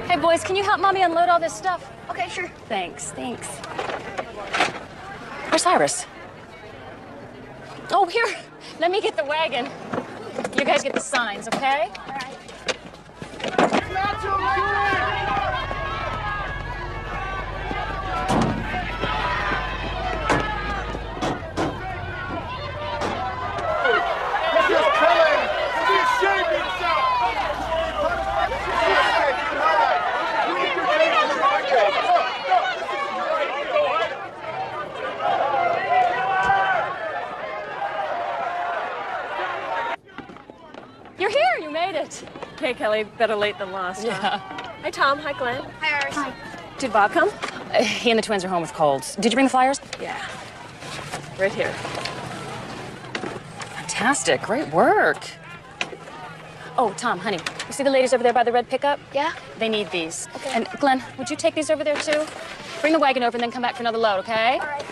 Hey, boys, can you help Mommy unload all this stuff? Okay, sure. Thanks. Where's Iris? Oh, here. Let me get the wagon. You guys get the signs, okay? All right. You're here. You made it. Okay, Kelly, better late than lost. Yeah. Hi, Tom. Hi, Glenn. Hi, Iris. Hi. Did Bob come? He and the twins are home with colds. Did you bring the flyers? Yeah. Right here. Fantastic. Great work. Oh, Tom, honey, you see the ladies over there by the red pickup? Yeah? They need these. Okay. And Glenn, would you take these over there too? Bring the wagon over and then come back for another load, okay? All right.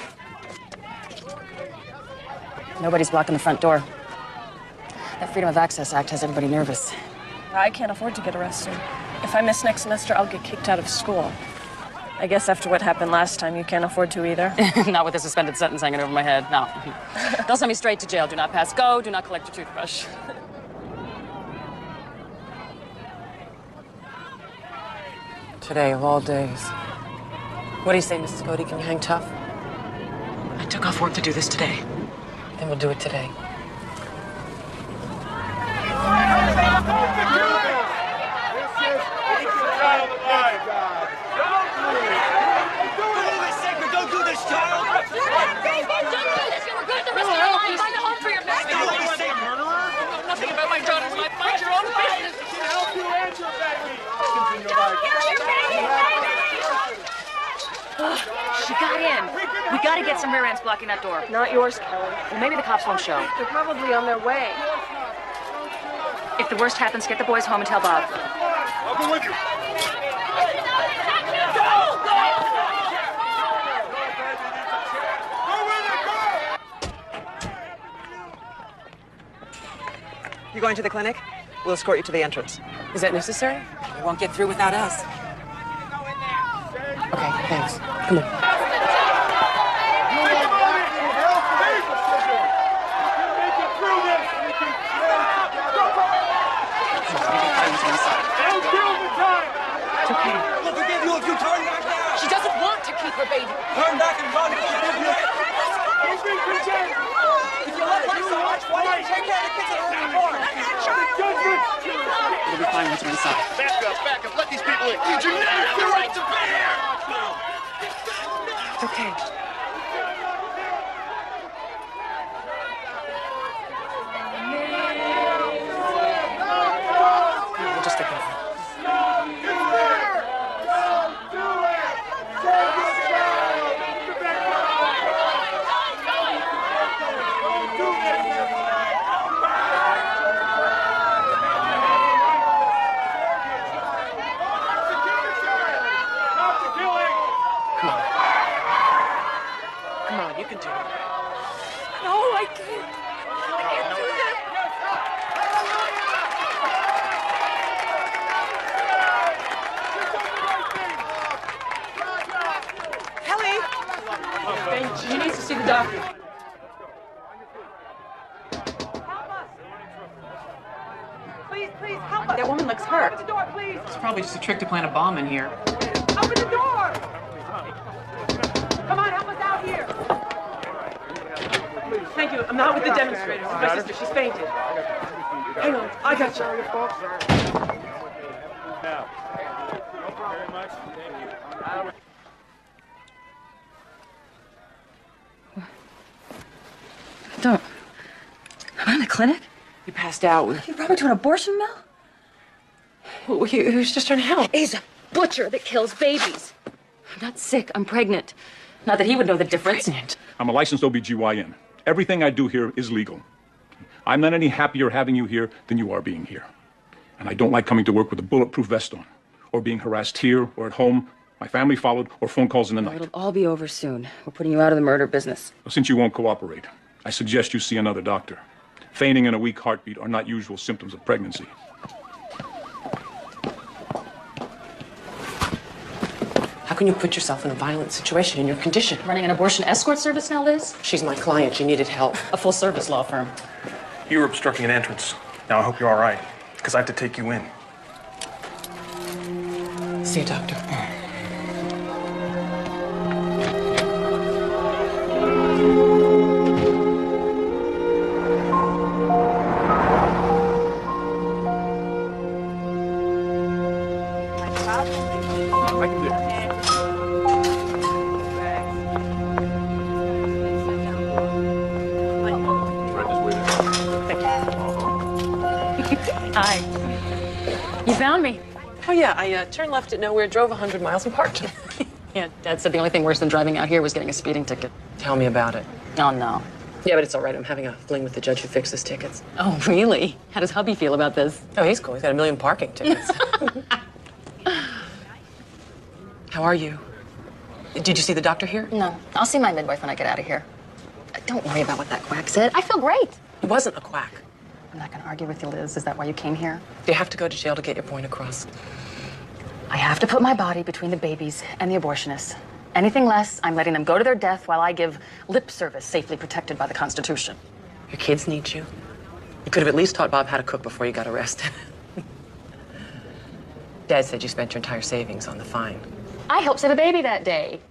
Nobody's blocking the front door. That Freedom of Access Act has everybody nervous. I can't afford to get arrested. If I miss next semester, I'll get kicked out of school. I guess after what happened last time, you can't afford to either. Not with a suspended sentence hanging over my head, no. They'll send me straight to jail. Do not pass go, do not collect your toothbrush. Today of all days. What do you say, Mrs. Cody? Can you hang tough? I took off work to do this today. Then we'll do it today. Don't do this, child! Don't do this! You're good the rest of your life! Find a home for your baby! Nothing about my daughter's life. Mind your own business. Help you and your baby! She got in. We gotta get some rear ends blocking that door. Not yours, Kelly. Well, maybe the cops won't show. They're probably on their way. If the worst happens, get the boys home and tell Bob. I'll go with you. You going to the clinic? We'll escort you to the entrance. Is that necessary? You won't get through without us. Okay, thanks. Come on. It's okay. We'll forgive you if you turn back now. She doesn't want to keep her baby. Turn back and run. We'll forgive you. If you love life so much, why don't you take care of the kids at home before? It'll be fine once we're inside. Back up. Let these people in. You do not have the right to be here. It's okay. We'll just take over. Come on, you can do it. No, I can't. I can't do that. Kelly! She needs to see the doctor. Please, help us! That woman looks hurt. It's probably just a trick to plant a bomb in here. Open the door! Come on, help us out here! Thank you. I'm not with the demonstrators. It's my sister. She's fainted. Hang on. I got you. Don't. Am I in the clinic? You passed out. You brought me to an abortion mill? He was just trying to help. He's a butcher that kills babies. I'm not sick, I'm pregnant. Not that he would know the difference. Pregnant. I'm a licensed OBGYN. Everything I do here is legal. I'm not any happier having you here than you are being here. And I don't like coming to work with a bulletproof vest on, or being harassed here or at home, my family followed, or phone calls in the night. It'll all be over soon. We're putting you out of the murder business. Well, since you won't cooperate, I suggest you see another doctor. Fainting and a weak heartbeat are not usual symptoms of pregnancy. How can you put yourself in a violent situation in your condition? Running an abortion escort service now, Liz? She's my client. She needed help. A full-service law firm. You were obstructing an entrance. Now I hope you're all right, because I have to take you in. See you, doctor. Hi. You found me. Oh, yeah, I turned left at nowhere, drove 100 miles, and parked. Yeah, Dad said the only thing worse than driving out here was getting a speeding ticket. Tell me about it. Oh, no. Yeah, but it's all right. I'm having a fling with the judge who fixes tickets. Oh, really? How does hubby feel about this? Oh, he's cool. He's got 1 million parking tickets. How are you? Did you see the doctor here? No. I'll see my midwife when I get out of here. Don't worry about what that quack said. I feel great. He wasn't a quack. I'm not going to argue with you, Liz. Is that why you came here? You have to go to jail to get your point across. I have to put my body between the babies and the abortionists. Anything less, I'm letting them go to their death while I give lip service safely protected by the Constitution. Your kids need you. You could have at least taught Bob how to cook before you got arrested. Dad said you spent your entire savings on the fine. I helped save a baby that day.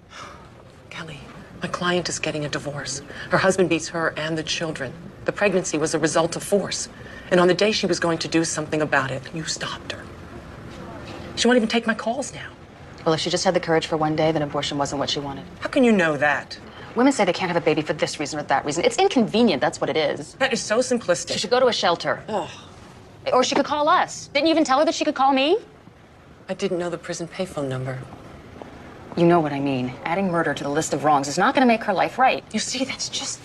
Kelly, my client is getting a divorce. Her husband beats her and the children. The pregnancy was a result of force. And on the day she was going to do something about it, you stopped her. She won't even take my calls now. Well, if she just had the courage for one day, then abortion wasn't what she wanted. How can you know that? Women say they can't have a baby for this reason or that reason. It's inconvenient, that's what it is. That is so simplistic. She should go to a shelter. Oh. Or she could call us. Didn't you even tell her that she could call me? I didn't know the prison payphone number. You know what I mean. Adding murder to the list of wrongs is not going to make her life right. You see, that's just...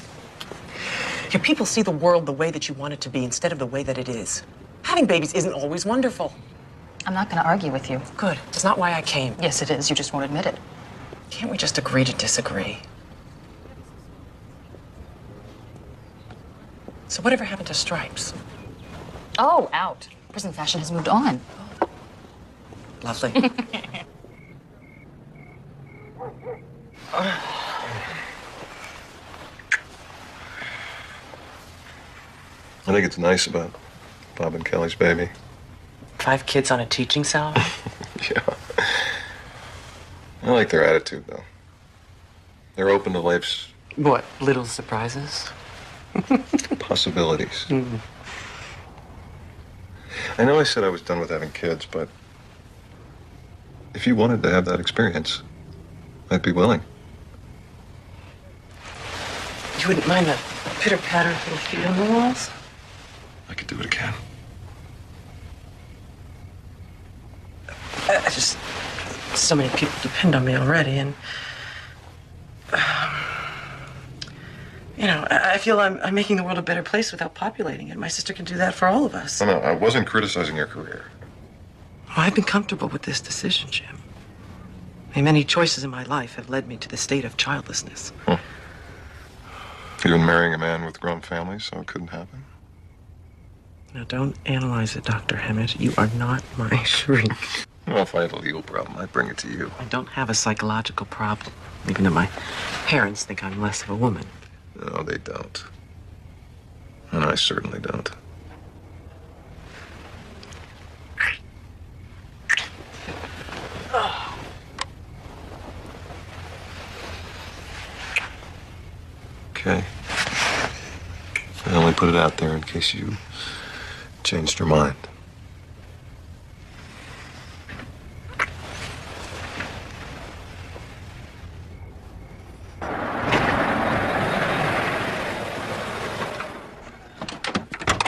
Your people see the world the way that you want it to be instead of the way that it is. Having babies isn't always wonderful. I'm not going to argue with you. Good. It's not why I came. Yes, it is. You just won't admit it. Can't we just agree to disagree? So whatever happened to stripes? Oh, out. Prison fashion has moved on. Lovely. I think it's nice about Bob and Kelly's baby. 5 kids on a teaching salary? Yeah. I like their attitude, though. They're open to life's What, little surprises? possibilities. I know I said I was done with having kids, but if you wanted to have that experience, I'd be willing. You wouldn't mind the pitter-patter of little feet on the walls? I could do it again. I just... So many people depend on me already, and... you know, I feel I'm making the world a better place without populating it. My sister can do that for all of us. No, I wasn't criticizing your career. Oh, I've been comfortable with this decision, Jim. I mean, many choices in my life have led me to the state of childlessness. Huh. You've been marrying a man with grown families, so it couldn't happen? Now, don't analyze it, Dr. Hammett. You are not my shrink. Well, if I had a legal problem, I'd bring it to you. I don't have a psychological problem, even though my parents think I'm less of a woman. No, they don't. And I certainly don't. Okay. I only put it out there in case you changed your mind.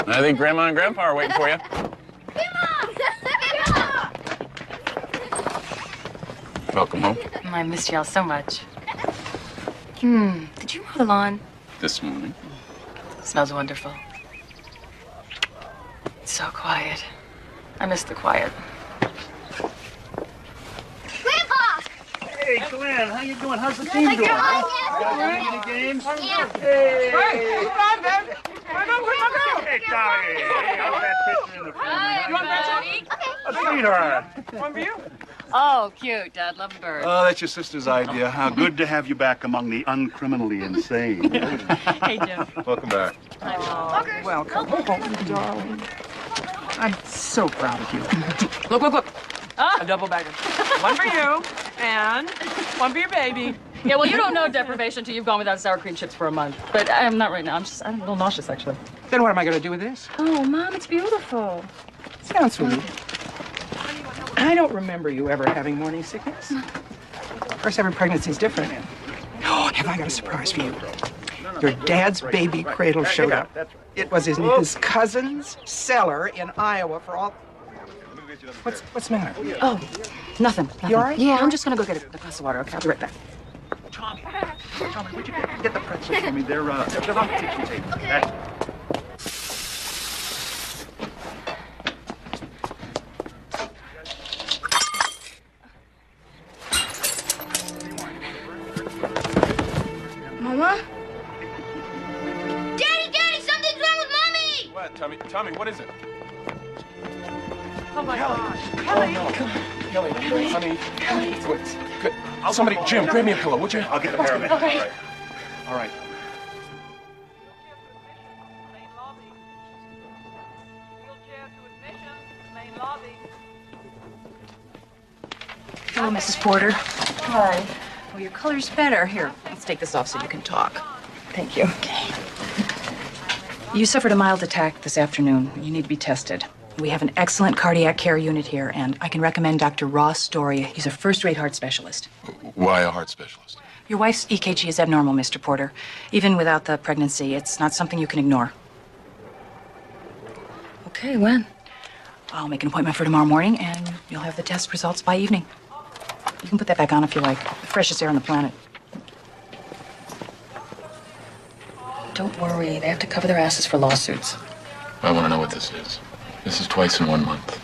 I think Grandma and Grandpa are waiting for you. Grandma! Welcome home. I missed y'all so much. Did you mow the lawn? This morning. Smells wonderful. It's so quiet. I miss the quiet. Grandpa! Hey, Glenn, how you doing? How's the team doing? You guys any games? Yeah. Hey! Hey, come on, man. Where's my girl? Hey, Tommy! Hey, how's that picture in the frame? You want Betty? A sweetheart. One for you? Oh, cute. Dad, love bird. Oh, that's your sister's idea. How good to have you back among the uncriminally insane. Hey, Jim. Welcome back. Welcome. Oh, darling. I'm so proud of you. Look. A double bagger. One for you, and one for your baby. Yeah, well, you don't know deprivation till you've gone without sour cream chips for a month. But I'm not right now. I'm a little nauseous, actually. Then what am I going to do with this? Oh, Mom, it's beautiful. Sounds sweet. I don't remember you ever having morning sickness. Of course, every pregnancy is different. Oh, have I got a surprise for you? Your dad's baby cradle showed up. It was in his cousin's cellar in Iowa for all... What's the matter? Oh, nothing. You all right? Yeah, I'm just going to go get a glass of water, okay? I'll be right back. Tommy, would you get the pretzels for me? They're on the kitchen table. Okay. Mama? Daddy, something's wrong with Mommy! What, Tommy, what is it? Oh, my gosh. Kelly, honey. Wait, good. Somebody, Jim, grab me a pillow, would you? I'll get the paramedic. Okay. All right. Hello, Mrs. Porter. Hi. Well, your color's better. Here, let's take this off so you can talk. Thank you. Okay. You suffered a mild attack this afternoon. You need to be tested. We have an excellent cardiac care unit here, and I can recommend Dr. Ross Doria. He's a first-rate heart specialist. Why a heart specialist? Your wife's EKG is abnormal, Mr. Porter. Even without the pregnancy, it's not something you can ignore. Okay, when? I'll make an appointment for tomorrow morning, and you'll have the test results by evening. You can put that back on if you like. The freshest air on the planet. Don't worry. They have to cover their asses for lawsuits. I want to know what this is. This is twice in 1 month.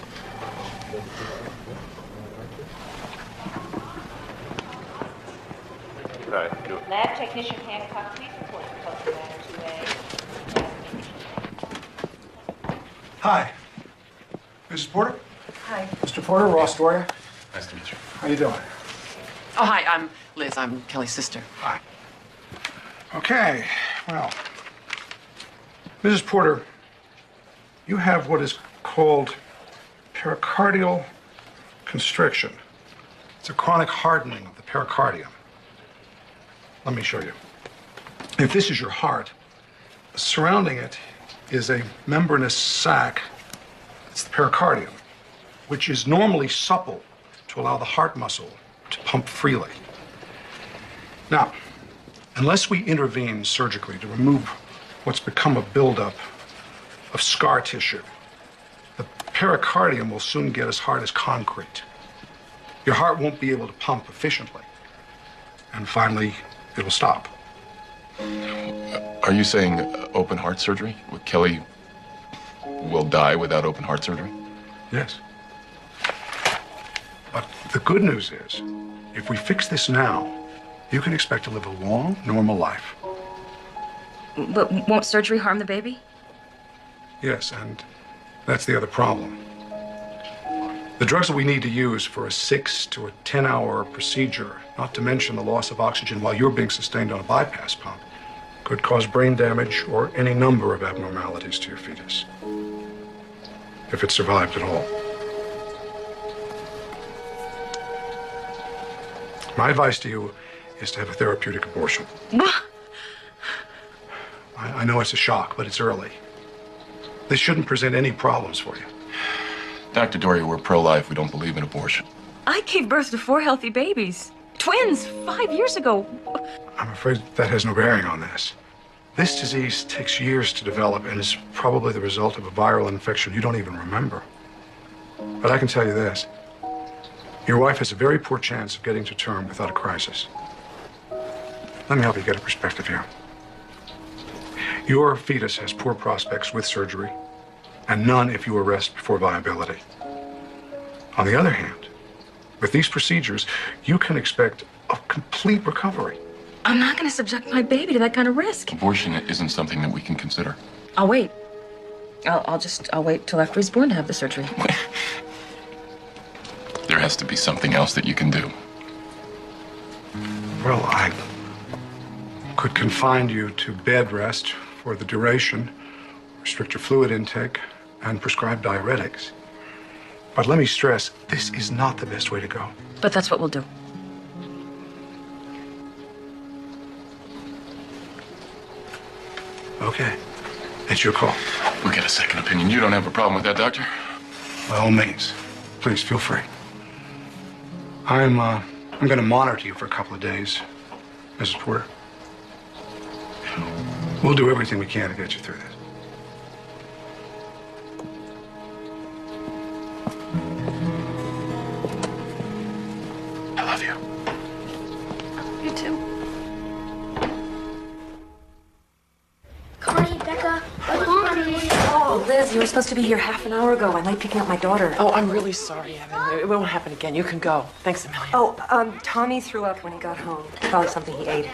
Lab technician Hancock, please report to Postal Matter 2A. Hi. Mrs. Porter? Hi. Mr. Porter, Ross Doria. Nice to meet you. How you doing? Oh, hi, I'm Liz. I'm Kelly's sister. Hi. Okay, well, Mrs. Porter, you have what is called pericardial constriction. It's a chronic hardening of the pericardium. Let me show you. If this is your heart, surrounding it is a membranous sac. It's the pericardium, which is normally supple to allow the heart muscle to pump freely. Now, unless we intervene surgically to remove what's become a buildup of scar tissue, the pericardium will soon get as hard as concrete. Your heart won't be able to pump efficiently. And finally, it'll stop. Are you saying open heart surgery? Kelly will die without open heart surgery? Yes. But the good news is, if we fix this now, you can expect to live a long, normal life. But won't surgery harm the baby? Yes, and that's the other problem. The drugs that we need to use for a 6 to a 10-hour procedure, not to mention the loss of oxygen while you're being sustained on a bypass pump, could cause brain damage or any number of abnormalities to your fetus, if it survived at all. My advice to you is to have a therapeutic abortion. I know it's a shock, but it's early. This shouldn't present any problems for you. Dr. Doria, we're pro-life. We don't believe in abortion. I gave birth to 4 healthy babies. Twins, 5 years ago. I'm afraid that has no bearing on this. This disease takes years to develop and is probably the result of a viral infection you don't even remember. But I can tell you this. Your wife has a very poor chance of getting to term without a crisis. Let me help you get a perspective here. Your fetus has poor prospects with surgery, and none if you arrest before viability. On the other hand, with these procedures, you can expect a complete recovery. I'm not going to subject my baby to that kind of risk. Abortion isn't something that we can consider. I'll wait. I'll wait till after he's born to have the surgery. There has to be something else that you can do. Well, I could confine you to bed rest for the duration, restrict your fluid intake, and prescribe diuretics. But let me stress, this is not the best way to go. But that's what we'll do. Okay. It's your call. We'll get a second opinion. You don't have a problem with that, Doctor? By all means. Please, feel free. I'm going to monitor you for a couple of days, Mrs. Porter. We'll do everything we can to get you through this. I love you. You too. Connie, Becca, oh, Liz, you were supposed to be here half an hour ago. I'm late picking up my daughter. Oh, I'm really sorry, Evan. It won't happen again. You can go. Thanks a million. Oh, Tommy threw up when he got home. Probably something he ate.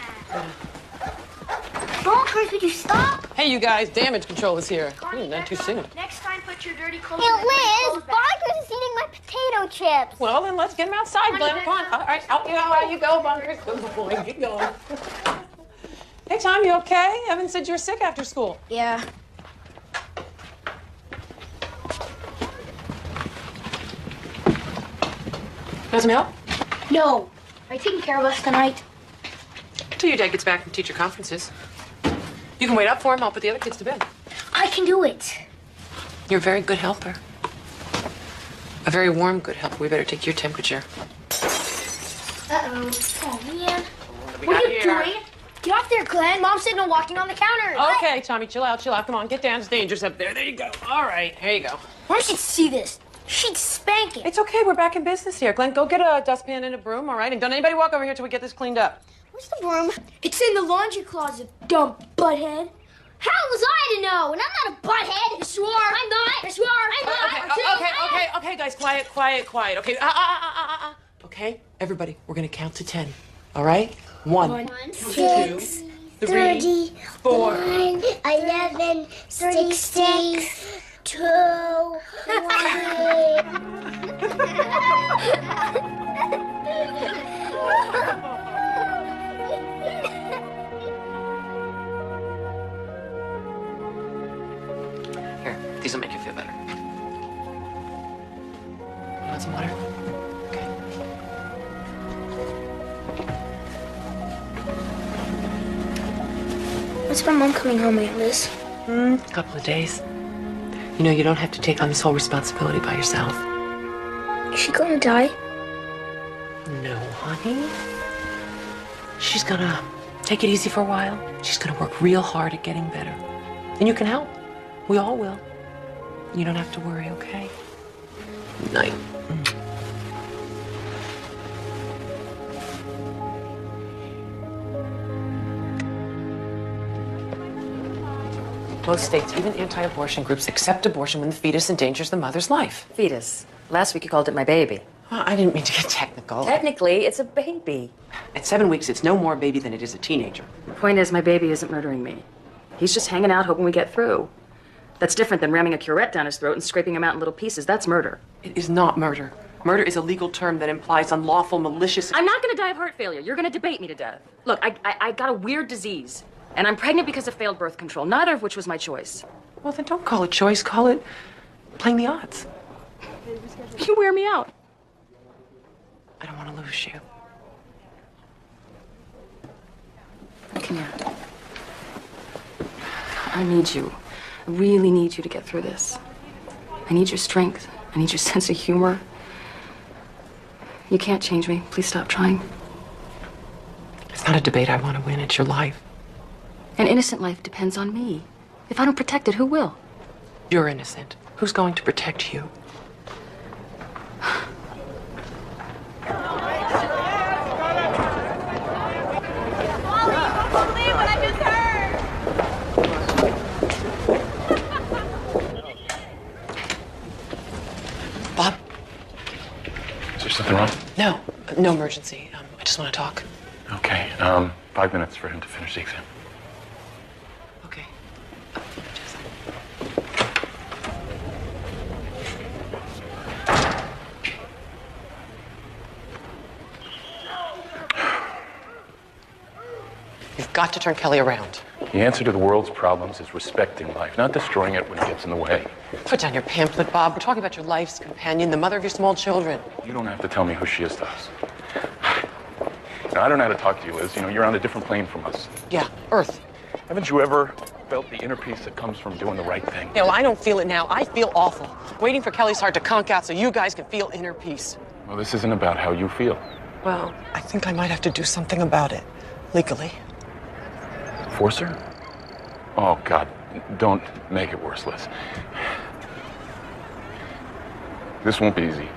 Bonkers, would you stop? Hey, you guys, damage control is here. Not too soon. Next time, put your dirty clothes in the Liz, Bonkers is eating my potato chips. Well, then let's get him outside, Glenn. Come on. All right, out you go, Bunkers. Good boy. Get going. Hey, Tom, you okay? Evan said you were sick after school. Yeah. Want some help? No. Are you taking care of us tonight? Till your dad gets back from teacher conferences. You can wait up for him. I'll put the other kids to bed. I can do it. You're a very good helper. A very warm, good helper. We better take your temperature. Uh-oh. Oh, man. What are you doing? Get off there, Glenn. Mom said no walking on the counter. Okay, Tommy, chill out, chill out. Come on, get down. It's dangerous up there. There you go. All right, here you go. Mom should see this. She'd spank it. It's okay. We're back in business here. Glenn, go get a dustpan and a broom, all right? And don't anybody walk over here till we get this cleaned up. Where's the broom? It's in the laundry closet, dumb butthead. How was I to know? And I'm not a butthead. Yes, you are. I'm not. Yes, you are. I'm not. Okay, guys, quiet. Okay, Okay, everybody, we're gonna count to 10, all right? 1, 2, 3, 4, 11, 16, 2, 1. Here, these will make you feel better. You want some water? Okay. When's my mom coming home, Aunt Liz? A couple of days. You know, you don't have to take on this whole responsibility by yourself. Is she gonna die? No, honey. She's gonna take it easy for a while. She's gonna work real hard at getting better. And you can help. We all will. You don't have to worry, okay? Good night. Most states, even anti-abortion groups, accept abortion when the fetus endangers the mother's life. Fetus. Last week you called it my baby. Well, I didn't mean to get technical. Technically, it's a baby. At 7 weeks, it's no more a baby than it is a teenager. The point is, my baby isn't murdering me. He's just hanging out, hoping we get through. That's different than ramming a curette down his throat and scraping him out in little pieces. That's murder. It is not murder. Murder is a legal term that implies unlawful, malicious... I'm not going to die of heart failure. You're going to debate me to death. Look, I got a weird disease, and I'm pregnant because of failed birth control, neither of which was my choice. Well, then don't call it choice. Call it playing the odds. You wear me out. I don't want to lose you. Come here. I need you. I really need you to get through this. I need your strength. I need your sense of humor. You can't change me. Please stop trying. It's not a debate I want to win. It's your life. An innocent life depends on me. If I don't protect it, who will? You're innocent. Who's going to protect you? there something wrong? No, no emergency. I just want to talk. Okay, 5 minutes for him to finish the exam. Okay. You've got to turn Kelly around. The answer to the world's problems is respecting life, not destroying it when it gets in the way. Put down your pamphlet, Bob. We're talking about your life's companion, the mother of your small children. You don't have to tell me who she is to us. Now, I don't know how to talk to you, Liz. You know, you're on a different plane from us. Yeah, Earth. Haven't you ever felt the inner peace that comes from doing the right thing? Yeah, well, I don't feel it now. I feel awful. Waiting for Kelly's heart to conk out so you guys can feel inner peace. Well, this isn't about how you feel. Well, I think I might have to do something about it. Legally. Force her? Oh, God. Don't make it worse, Liz. This won't be easy.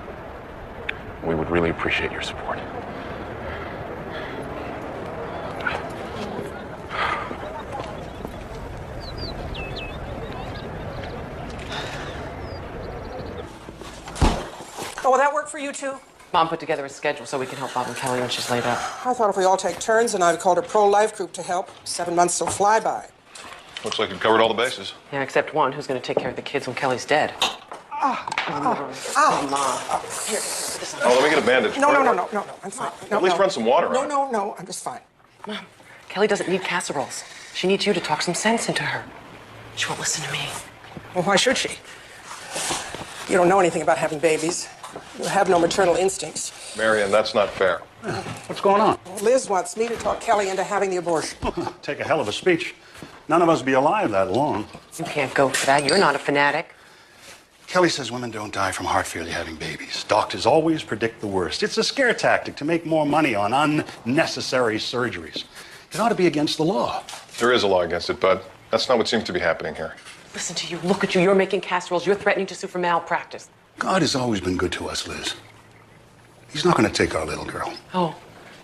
We would really appreciate your support. Oh, will that work for you two? Mom put together a schedule so we can help Bob and Kelly when she's laid up. I thought if we all take turns, and I've called a pro-life group to help. 7 months will fly by. Looks like you've covered all the bases. Yeah, except one who's going to take care of the kids when Kelly's dead. Mom. Here, put this on. Oh, let me get a bandage. No, I'm fine. No, At least run some water on it. No, I'm just fine. Mom, Kelly doesn't need casseroles. She needs you to talk some sense into her. She won't listen to me. Well, why should she? You don't know anything about having babies. You have no maternal instincts. Marion, that's not fair. What's going on? Liz wants me to talk Kelly into having the abortion. Take a hell of a speech. None of us be alive that long. You can't go for that. You're not a fanatic. Kelly says women don't die from heart failure having babies. Doctors always predict the worst. It's a scare tactic to make more money on unnecessary surgeries. It ought to be against the law. There is a law against it, Bud. That's not what seems to be happening here. Listen to you. Look at you. You're making casseroles. You're threatening to sue for malpractice. God has always been good to us, Liz. He's not going to take our little girl. Oh,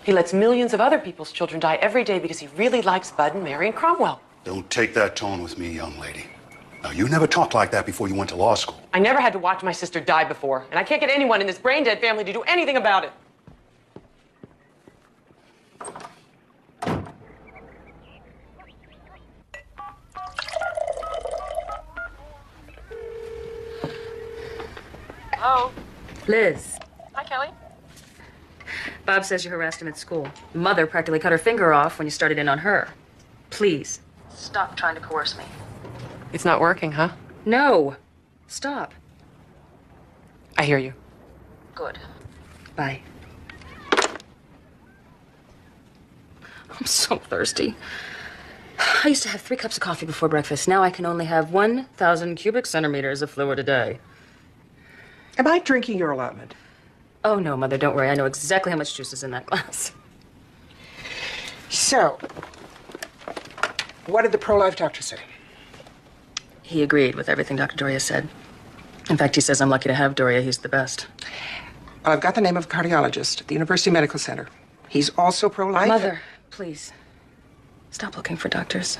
he lets millions of other people's children die every day because he really likes Bud and Mary and Cromwell. Don't take that tone with me, young lady. Now, you never talked like that before you went to law school. I never had to watch my sister die before, and I can't get anyone in this brain-dead family to do anything about it. Hello? Liz. Hi, Kelly. Bob says you harassed him at school. Your mother practically cut her finger off when you started in on her. Please, stop trying to coerce me. It's not working, huh? No. Stop. I hear you. Good. Bye. I'm so thirsty. I used to have 3 cups of coffee before breakfast. Now I can only have 1,000 cubic centimeters of fluid a day. Am I drinking your allotment? Oh, no, Mother, don't worry. I know exactly how much juice is in that glass. So, what did the pro-life doctor say? He agreed with everything Dr. Doria said. In fact, he says I'm lucky to have Doria. He's the best. Well, I've got the name of a cardiologist at the University Medical Center. He's also pro-life. Mother, please, stop looking for doctors.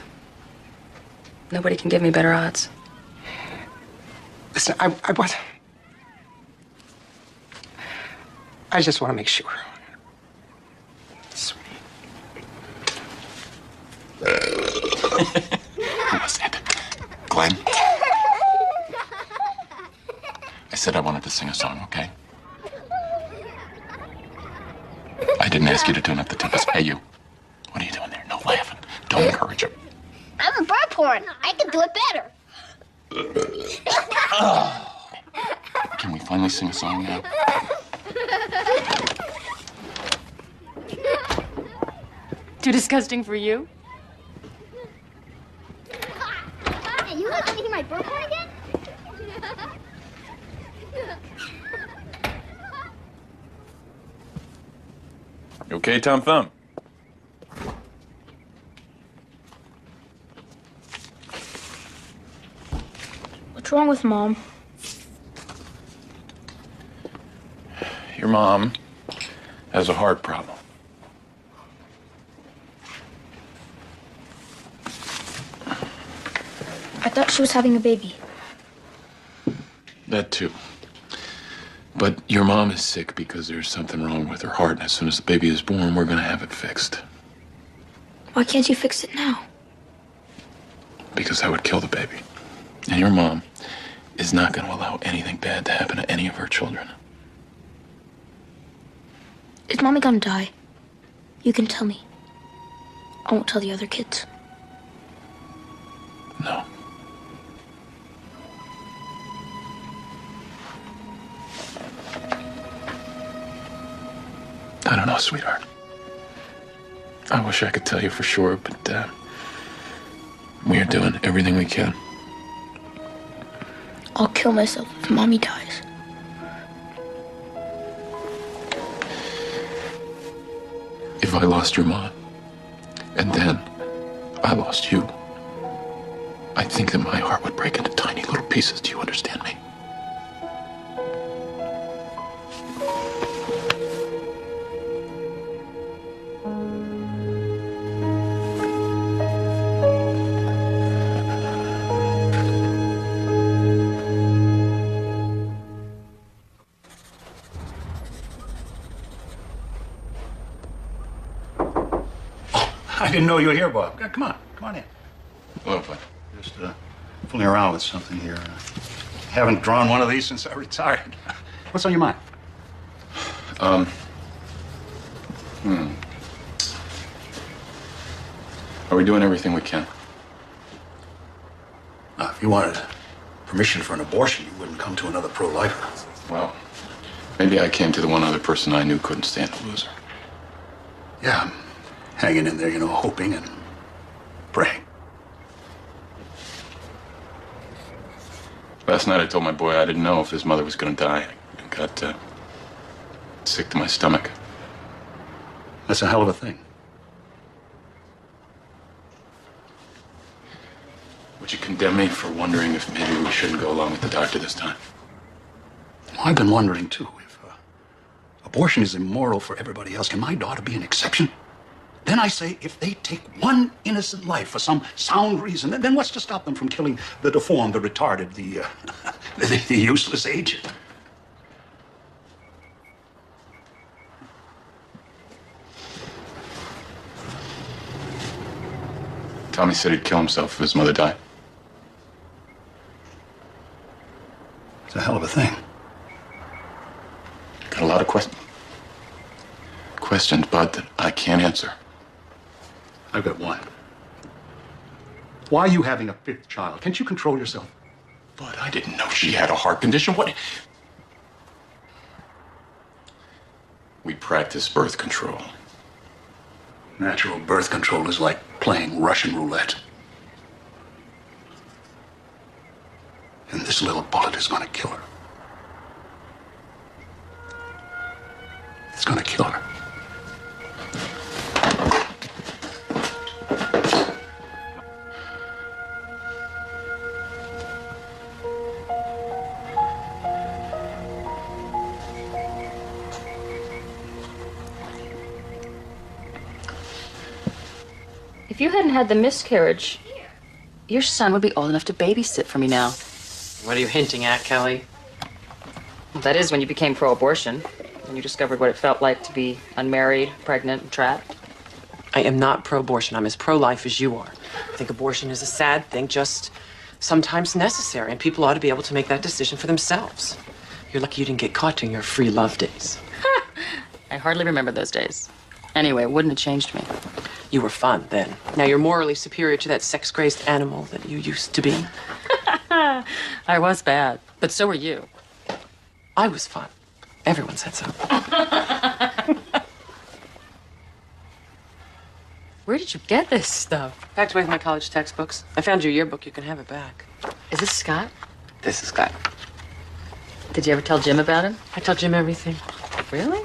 Nobody can give me better odds. Listen, I just want to make sure. Sweetie. Who was it? Glenn? I said I wanted to sing a song, okay? I didn't ask you to tune up the tempest. Hey, you. What are you doing there? No laughing. Don't encourage him. I'm a bird porn. I can do it better. Can we finally sing a song now? Too disgusting for you? Hey, you guys want to hear my bird porn again? You okay, Tom Thumb? What's wrong with Mom? Your mom has a heart problem. I thought she was having a baby. That too. But your mom is sick because there's something wrong with her heart, and as soon as the baby is born, we're gonna have it fixed. Why can't you fix it now? Because that would kill the baby. And your mom is not gonna allow anything bad to happen to any of her children. Is Mommy gonna die? You can tell me. I won't tell the other kids. No. I don't know, sweetheart. I wish I could tell you for sure, but we are doing everything we can. I'll kill myself if Mommy dies. If I lost your mom, and then I lost you, I think that my heart would break into tiny little pieces. Do you understand me? I didn't know you were here, Bob. Come on in. Hello, bud. Just fooling around with something here. Haven't drawn one of these since I retired. What's on your mind? Are we doing everything we can? If you wanted permission for an abortion, you wouldn't come to another pro-lifer. Well, maybe I came to the one other person I knew couldn't stand a loser. Yeah, I'm hanging in there, hoping and praying. Last night I told my boy I didn't know if his mother was going to die. I got sick to my stomach. That's a hell of a thing. Would you condemn me for wondering if maybe we shouldn't go along with the doctor this time? Well, I've been wondering, too, if abortion is immoral for everybody else, can my daughter be an exception? Then I say, if they take one innocent life for some sound reason, then what's to stop them from killing the deformed, the retarded, the useless agent? Tommy said he'd kill himself if his mother died. It's a hell of a thing. Got a lot of questions, Bud, that I can't answer. I've got one. Why are you having a fifth child? Can't you control yourself? Bud, I didn't know she had a heart condition. What? We practice birth control. Natural birth control is like playing Russian roulette. And this little bullet is going to kill her. It's going to kill her. If you hadn't had the miscarriage, your son would be old enough to babysit for me now. What are you hinting at, Kelly? Well, that is when you became pro-abortion, when you discovered what it felt like to be unmarried, pregnant, and trapped. I am not pro-abortion. I'm as pro-life as you are. I think abortion is a sad thing, just sometimes necessary, and people ought to be able to make that decision for themselves. You're lucky you didn't get caught during your free love days. I hardly remember those days. Anyway, it wouldn't have changed me. You were fun then. Now you're morally superior to that sex-crazed animal that you used to be. I was bad, but so were you. I was fun. Everyone said so. Where did you get this stuff? Packed away with my college textbooks. I found your yearbook. You can have it back. Is this Scott? This is Scott. Did you ever tell Jim about him? I tell Jim everything. Really?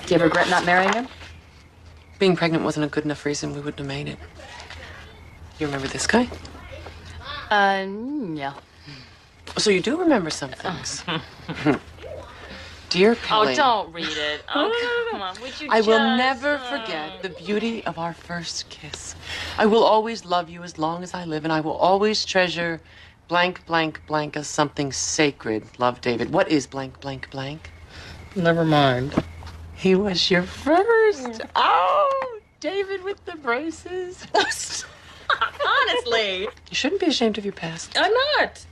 Do you ever regret not marrying him? Being pregnant wasn't a good enough reason. We wouldn't have made it. You remember this guy? Yeah. So you do remember some things. Dear Kelly. Oh, don't read it. Oh, come on. Would you I will never forget the beauty of our first kiss. I will always love you as long as I live, and I will always treasure Blank, blank, blank is something sacred, love David. What is blank, blank, blank? Never mind. He was your first. Oh, David with the braces. Honestly. You shouldn't be ashamed of your past. I'm not.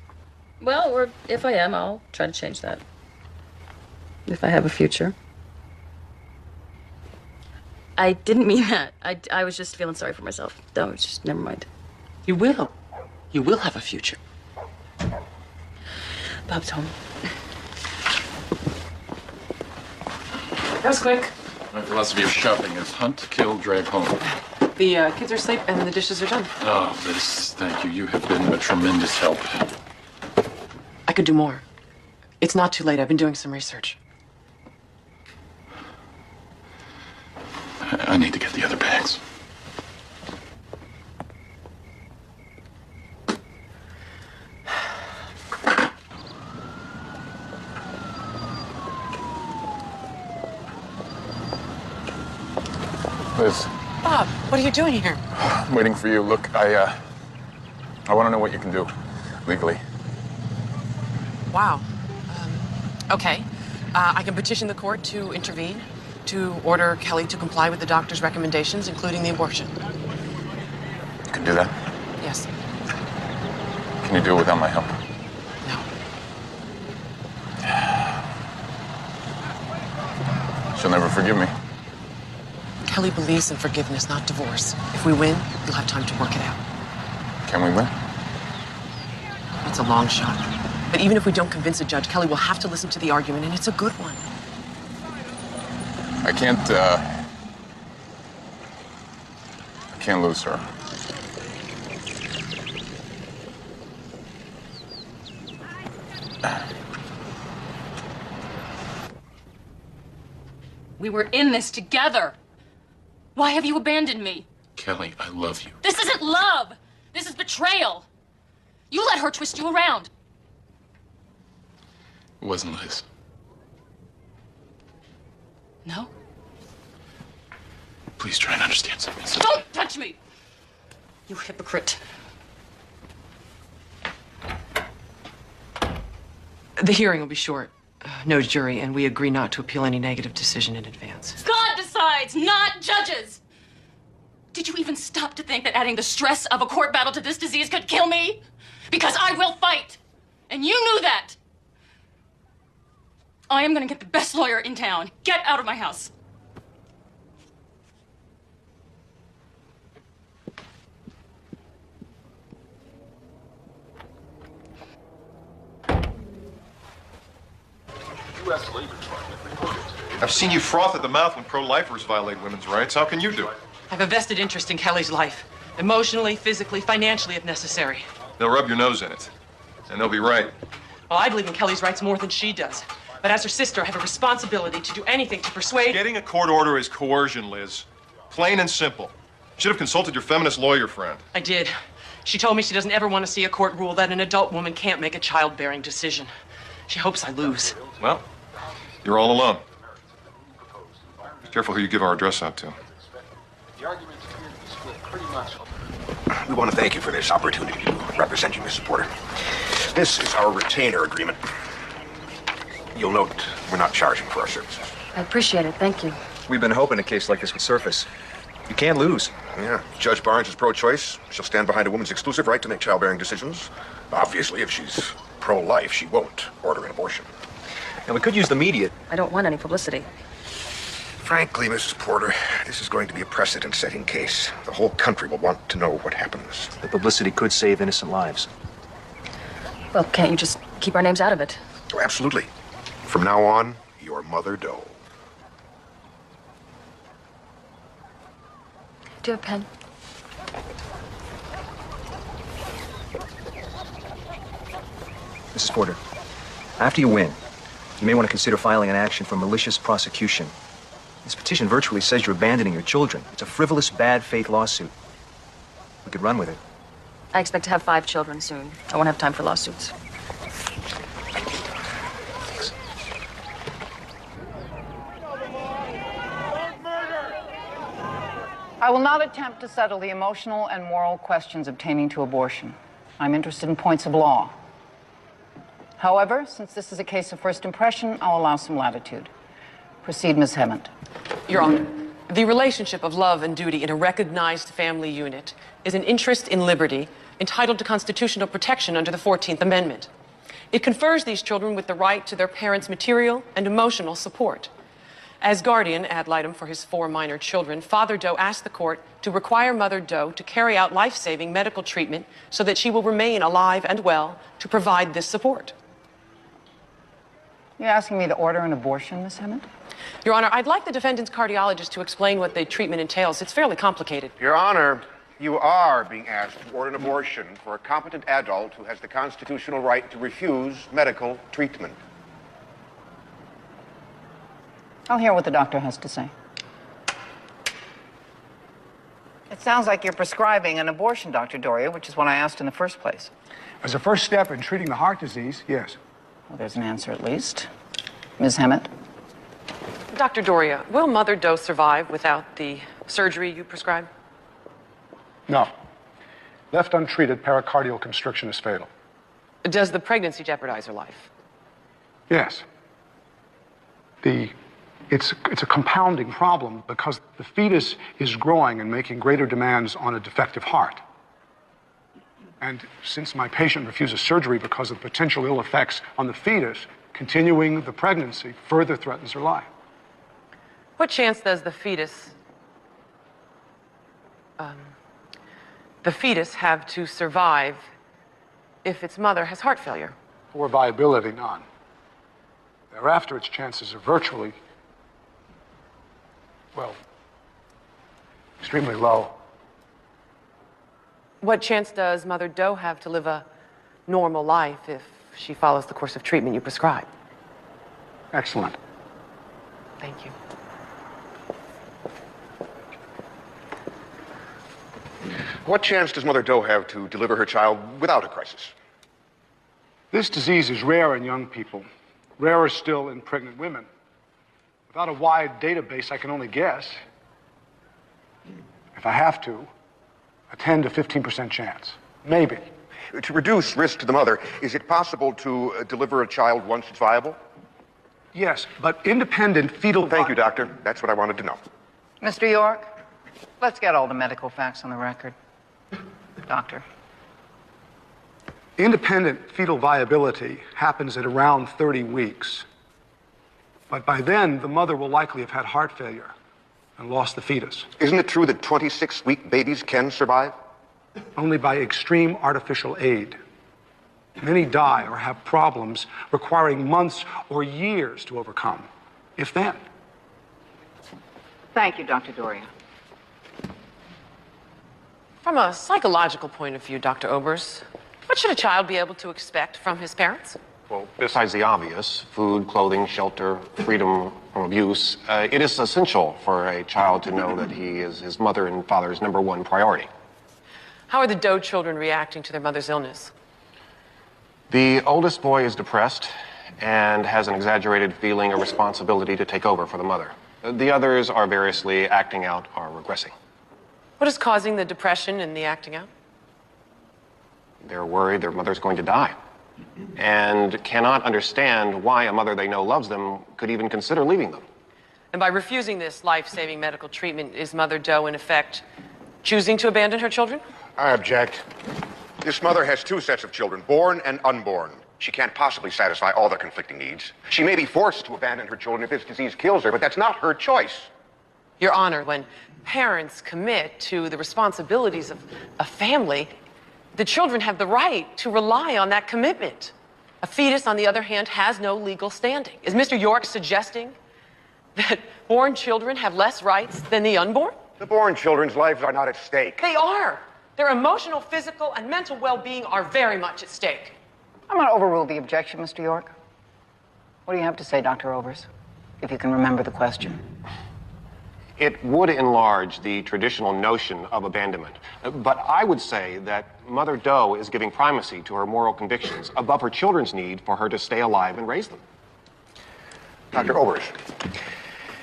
Well, or if I am, I'll try to change that. If I have a future. I didn't mean that. I was just feeling sorry for myself. No, it's just, never mind. You will. You will have a future. Bob's home. That was quick. My philosophy of shopping is hunt, kill, drag home. The kids are asleep and the dishes are done. Oh, Liz, thank you. You have been a tremendous help. I could do more. It's not too late. I've been doing some research. I need to get the other bags. Liz, Bob, what are you doing here? I'm waiting for you. Look, I want to know what you can do legally. Wow. Okay. I can petition the court to intervene, to order Kelly to comply with the doctor's recommendations, including the abortion. You can do that? Yes. Can you do it without my help? No. She'll never forgive me. Kelly believes in forgiveness, not divorce. If we win, you'll have time to work it out. Can we win? It's a long shot. But even if we don't convince a judge, Kelly will have to listen to the argument, and it's a good one. I can't lose her. We were in this together. Why have you abandoned me? Kelly, I love you. This isn't love. This is betrayal. You let her twist you around. It wasn't Liz. No? Please try and understand something. Don't touch me! You hypocrite. The hearing will be short. No jury, and we agree not to appeal any negative decision in advance. God decides, not judges! Did you even stop to think that adding the stress of a court battle to this disease could kill me? Because I will fight! And you knew that! I am gonna get the best lawyer in town. Get out of my house. I've seen you froth at the mouth when pro-lifers violate women's rights. How can you do it? I have a vested interest in Kelly's life. Emotionally, physically, financially, if necessary. They'll rub your nose in it. And they'll be right. Well, I believe in Kelly's rights more than she does. But as her sister, I have a responsibility to do anything to persuade... Getting a court order is coercion, Liz. Plain and simple. Should have consulted your feminist lawyer friend. I did. She told me she doesn't ever want to see a court rule that an adult woman can't make a childbearing decision. She hopes I lose. Well, you're all alone. Be careful who you give our address out to. We want to thank you for this opportunity to represent you, Mrs. Porter. This is our retainer agreement. You'll note we're not charging for our services. I appreciate it. Thank you. We've been hoping a case like this would surface. You can't lose. Yeah. Judge Barnes is pro-choice. She'll stand behind a woman's exclusive right to make childbearing decisions. Obviously, if she's pro-life, she won't order an abortion. And we could use the media. I don't want any publicity. Frankly, Mrs. Porter, this is going to be a precedent-setting case. The whole country will want to know what happens. The publicity could save innocent lives. Well, can't you just keep our names out of it? Oh, absolutely. From now on, you're Mother Doe. Do you have a pen? Mrs. Porter, after you win, you may want to consider filing an action for malicious prosecution. This petition virtually says you're abandoning your children. It's a frivolous, bad faith lawsuit. We could run with it. I expect to have 5 children soon. I won't have time for lawsuits. I will not attempt to settle the emotional and moral questions obtaining to abortion. I'm interested in points of law. However, since this is a case of first impression, I'll allow some latitude. Proceed, Ms. Hammond. Your Honor, the relationship of love and duty in a recognized family unit is an interest in liberty entitled to constitutional protection under the 14th Amendment. It confers these children with the right to their parents' material and emotional support. As guardian ad litem for his 4 minor children, Father Doe asked the court to require Mother Doe to carry out life-saving medical treatment so that she will remain alive and well to provide this support. You're asking me to order an abortion, Ms. Hammond? Your Honor, I'd like the defendant's cardiologist to explain what the treatment entails. It's fairly complicated. Your Honor, you are being asked to order an abortion for a competent adult who has the constitutional right to refuse medical treatment. I'll hear what the doctor has to say. It sounds like you're prescribing an abortion, Dr. Doria, which is what I asked in the first place. As a first step in treating the heart disease, yes. Well, there's an answer at least. Ms. Hammond? Dr. Doria, will Mother Doe survive without the surgery you prescribe? No. Left untreated, pericardial constriction is fatal. Does the pregnancy jeopardize her life? Yes. It's a compounding problem because the fetus is growing and making greater demands on a defective heart. And since my patient refuses surgery because of the potential ill effects on the fetus, continuing the pregnancy further threatens her life. What chance does the fetus have to survive if its mother has heart failure? Poor viability, none. Thereafter, its chances are virtually, well, extremely low. What chance does Mother Doe have to live a normal life if she follows the course of treatment you prescribe? Excellent. Thank you. What chance does Mother Doe have to deliver her child without a crisis? This disease is rare in young people, rarer still in pregnant women. Without a wide database, I can only guess, if I have to, a 10 to 15% chance. Maybe. To reduce risk to the mother, is it possible to deliver a child once it's viable? Yes, but independent fetal... Thank you, doctor. That's what I wanted to know. Mr. York, let's get all the medical facts on the record. Doctor. Independent fetal viability happens at around 30 weeks. But by then, the mother will likely have had heart failure and lost the fetus. Isn't it true that 26-week babies can survive? Only by extreme artificial aid. Many die or have problems requiring months or years to overcome, if then. Thank you, Dr. Doria. From a psychological point of view, Dr. Obers, what should a child be able to expect from his parents? Well, besides the obvious, food, clothing, shelter, freedom from abuse, it is essential for a child to know that he is his mother and father's #1 priority. How are the Doe children reacting to their mother's illness? The oldest boy is depressed and has an exaggerated feeling of responsibility to take over for the mother. The others are variously acting out or regressing. What is causing the depression and the acting out? They're worried their mother's going to die and cannot understand why a mother they know loves them could even consider leaving them. And by refusing this life-saving medical treatment, is Mother Doe, in effect, choosing to abandon her children? I object. This mother has 2 sets of children, born and unborn. She can't possibly satisfy all their conflicting needs. She may be forced to abandon her children if this disease kills her, but that's not her choice. Your Honor, when parents commit to the responsibilities of a family, the children have the right to rely on that commitment. A fetus, on the other hand, has no legal standing. Is Mr. York suggesting that born children have less rights than the unborn? The born children's lives are not at stake. They are. Their emotional, physical, and mental well-being are very much at stake. I'm going to overrule the objection, Mr. York. What do you have to say, Dr. Overs, if you can remember the question? It would enlarge the traditional notion of abandonment. But I would say that Mother Doe is giving primacy to her moral convictions above her children's need for her to stay alive and raise them. Dr. Obers,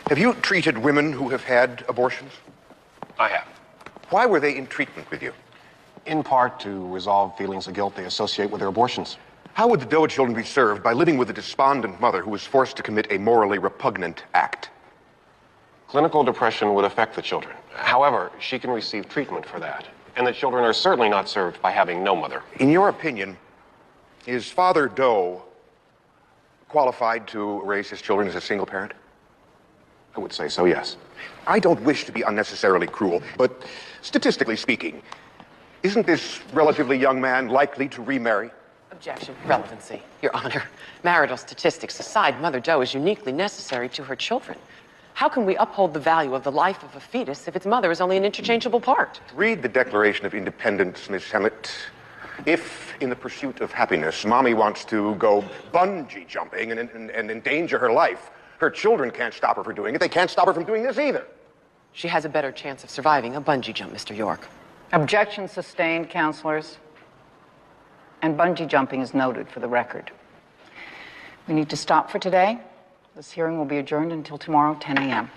have you treated women who have had abortions? I have. Why were they in treatment with you? In part to resolve feelings of guilt they associate with their abortions. How would the Doe children be served by living with a despondent mother who was forced to commit a morally repugnant act? Clinical depression would affect the children. However, she can receive treatment for that. And the children are certainly not served by having no mother. In your opinion, is Father Doe qualified to raise his children as a single parent? I would say so, yes. I don't wish to be unnecessarily cruel, but statistically speaking, isn't this relatively young man likely to remarry? Objection. Relevancy. Your Honor, marital statistics aside, Mother Doe is uniquely necessary to her children. How can we uphold the value of the life of a fetus if its mother is only an interchangeable part? Read the Declaration of Independence, Miss Hammett. If, in the pursuit of happiness, Mommy wants to go bungee jumping and endanger her life, her children can't stop her from doing it. They can't stop her from doing this either. She has a better chance of surviving a bungee jump, Mr. York. Objection sustained, counselors. And bungee jumping is noted for the record. We need to stop for today. This hearing will be adjourned until tomorrow, 10 a.m.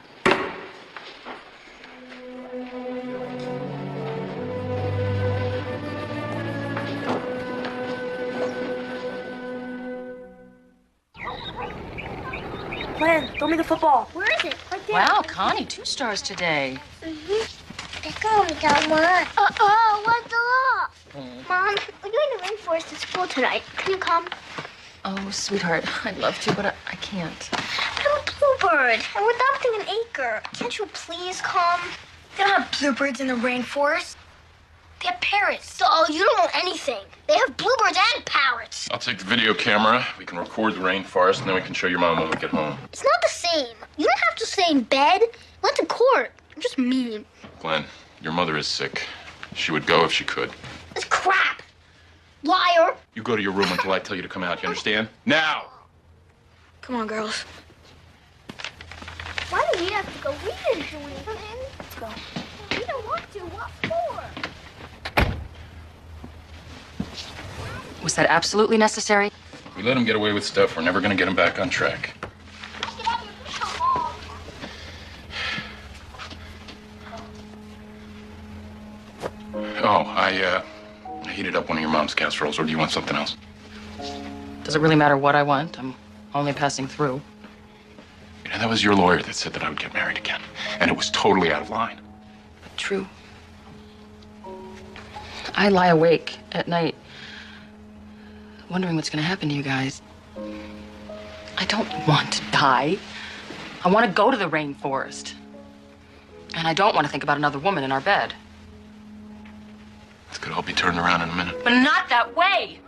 Glenn, throw me the football. Where is it? Right there. Wow, Connie, 2 stars today. Let's go, we got one. Uh-oh, what's up? Mom, we're doing the rainforest at school tonight. Can you come? Oh, sweetheart, I'd love to, but I can't. I'm a bluebird, and we're adopting an acre. Can't you please come? They don't have bluebirds in the rainforest. They have parrots. So you don't know anything. They have bluebirds and parrots. I'll take the video camera. We can record the rainforest, and then we can show your mom when we get home. It's not the same. You don't have to stay in bed. Went to court. I'm just mean. Glenn, your mother is sick. She would go if she could. It's crap. Liar. You go to your room until I tell you to come out. You understand? Now! Come on, girls. Why do we have to go? We didn't do anything. Let's go. We don't want to. What for? Was that absolutely necessary? If we let him get away with stuff, we're never going to get him back on track. Oh, I heated up one of your mom's casseroles, or do you want something else? Does it really matter what I want? I'm only passing through. You know, that was your lawyer that said that I would get married again, and it was totally out of line. True. I lie awake at night wondering what's going to happen to you guys. I don't want to die. I want to go to the rainforest. And I don't want to think about another woman in our bed. This could all be turned around in a minute. But not that way.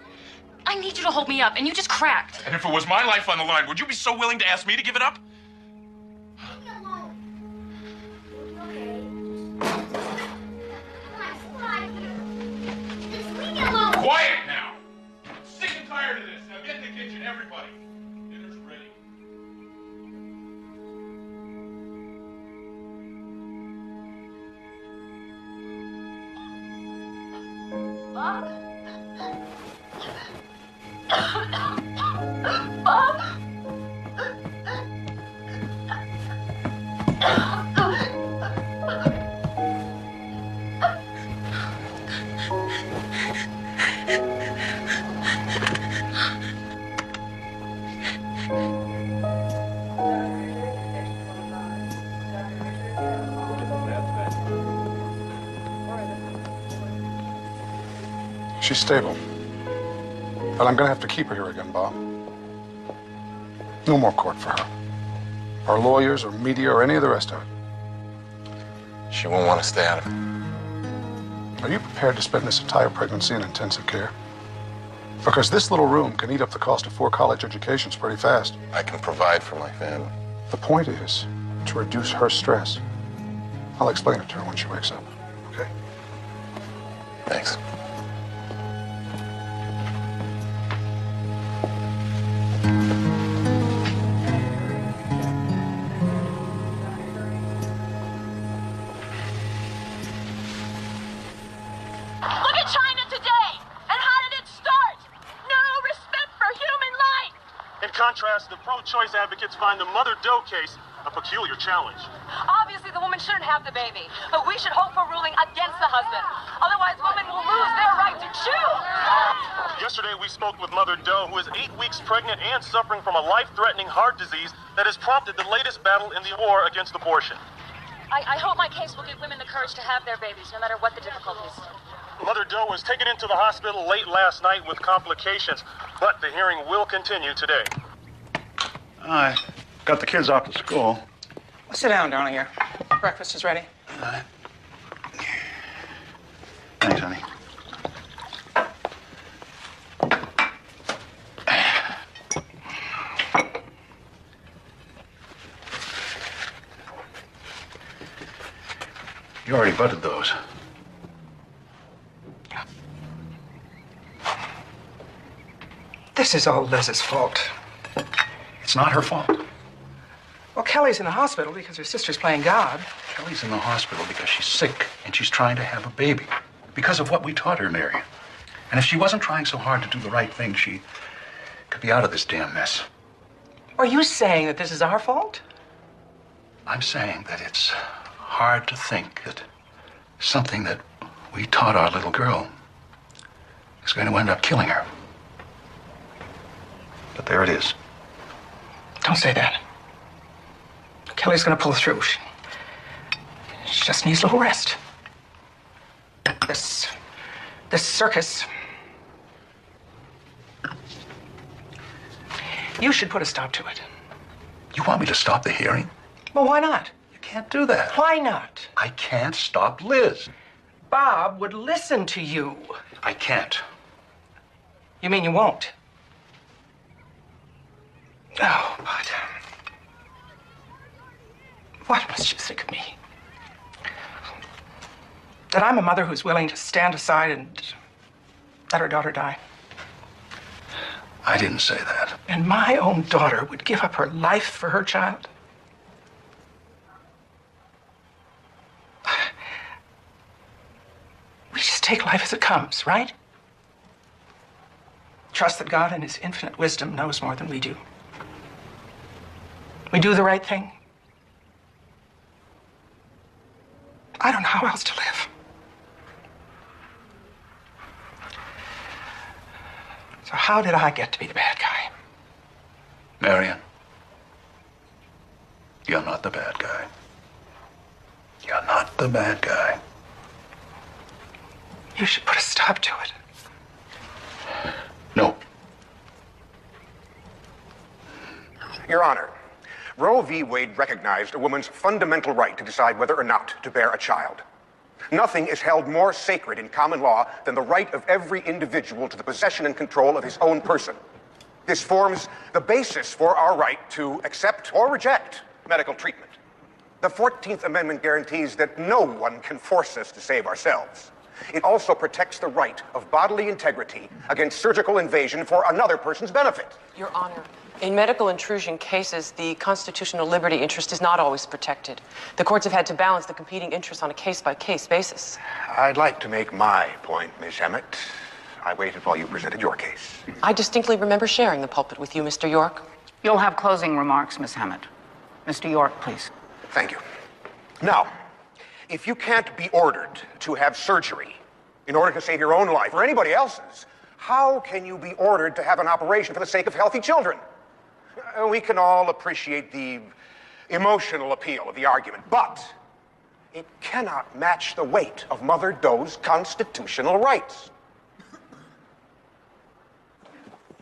I need you to hold me up, and you just cracked. And if it was my life on the line, would you be so willing to ask me to give it up? Quiet now! I'm sick and tired of this. Now get in the kitchen, everybody. Dinner's ready. Bob? Bob? She's stable. But I'm gonna have to keep her here again, Bob. No more court for her. Or lawyers, or media, or any of the rest of it. She won't want to stay out of it. Are you prepared to spend this entire pregnancy in intensive care? Because this little room can eat up the cost of 4 college educations pretty fast. I can provide for my family. The point is to reduce her stress. I'll explain it to her when she wakes up, okay? Thanks. Look at China today! And how did it start? No respect for human life! In contrast, the pro-choice advocates find the Mother Doe case a peculiar challenge. Obviously, the woman shouldn't have the baby, but we should hope for ruling against the husband. Otherwise, women will lose their right to choose. Yesterday, we spoke with Mother Doe, who is 8 weeks pregnant and suffering from a life-threatening heart disease that has prompted the latest battle in the war against abortion. I hope my case will give women the courage to have their babies, no matter what the difficulties. Mother Doe was taken into the hospital late last night with complications, but the hearing will continue today. I got the kids off to school. Sit down, darling. Your breakfast is ready. Thanks, honey. You already buttered those. This is all Liz's fault. It's not her fault. Well, Kelly's in the hospital because her sister's playing God. Kelly's in the hospital because she's sick and she's trying to have a baby. Because of what we taught her, Marion. And if she wasn't trying so hard to do the right thing, she could be out of this damn mess. Are you saying that this is our fault? I'm saying that it's hard to think that something that we taught our little girl is going to end up killing her. But there it is. Don't say that. Kelly's gonna pull through. She just needs a little rest. This circus. You should put a stop to it. You want me to stop the hearing? Well, why not? You can't do that. Why not? I can't stop Liz. Bob would listen to you. I can't. You mean you won't? Oh, but what must you think of me? That I'm a mother who's willing to stand aside and let her daughter die. I didn't say that. And my own daughter would give up her life for her child? We just take life as it comes, right? Trust that God in his infinite wisdom knows more than we do. We do the right thing. I don't know how else to live. So how did I get to be the bad guy? Marion, you're not the bad guy. You're not the bad guy. You should put a stop to it. No. Your Honor, Roe v. Wade recognized a woman's fundamental right to decide whether or not to bear a child. Nothing is held more sacred in common law than the right of every individual to the possession and control of his own person. This forms the basis for our right to accept or reject medical treatment. The 14th Amendment guarantees that no one can force us to save ourselves. It also protects the right of bodily integrity against surgical invasion for another person's benefit. Your Honor, in medical intrusion cases, the constitutional liberty interest is not always protected. The courts have had to balance the competing interests on a case-by-case basis. I'd like to make my point, Miss Emmett. I waited while you presented your case. I distinctly remember sharing the pulpit with you, Mr. York. You'll have closing remarks, Miss Hammett. Mr. York, please. Thank you. Now, if you can't be ordered to have surgery in order to save your own life or anybody else's, how can you be ordered to have an operation for the sake of healthy children? We can all appreciate the emotional appeal of the argument, but it cannot match the weight of Mother Doe's constitutional rights.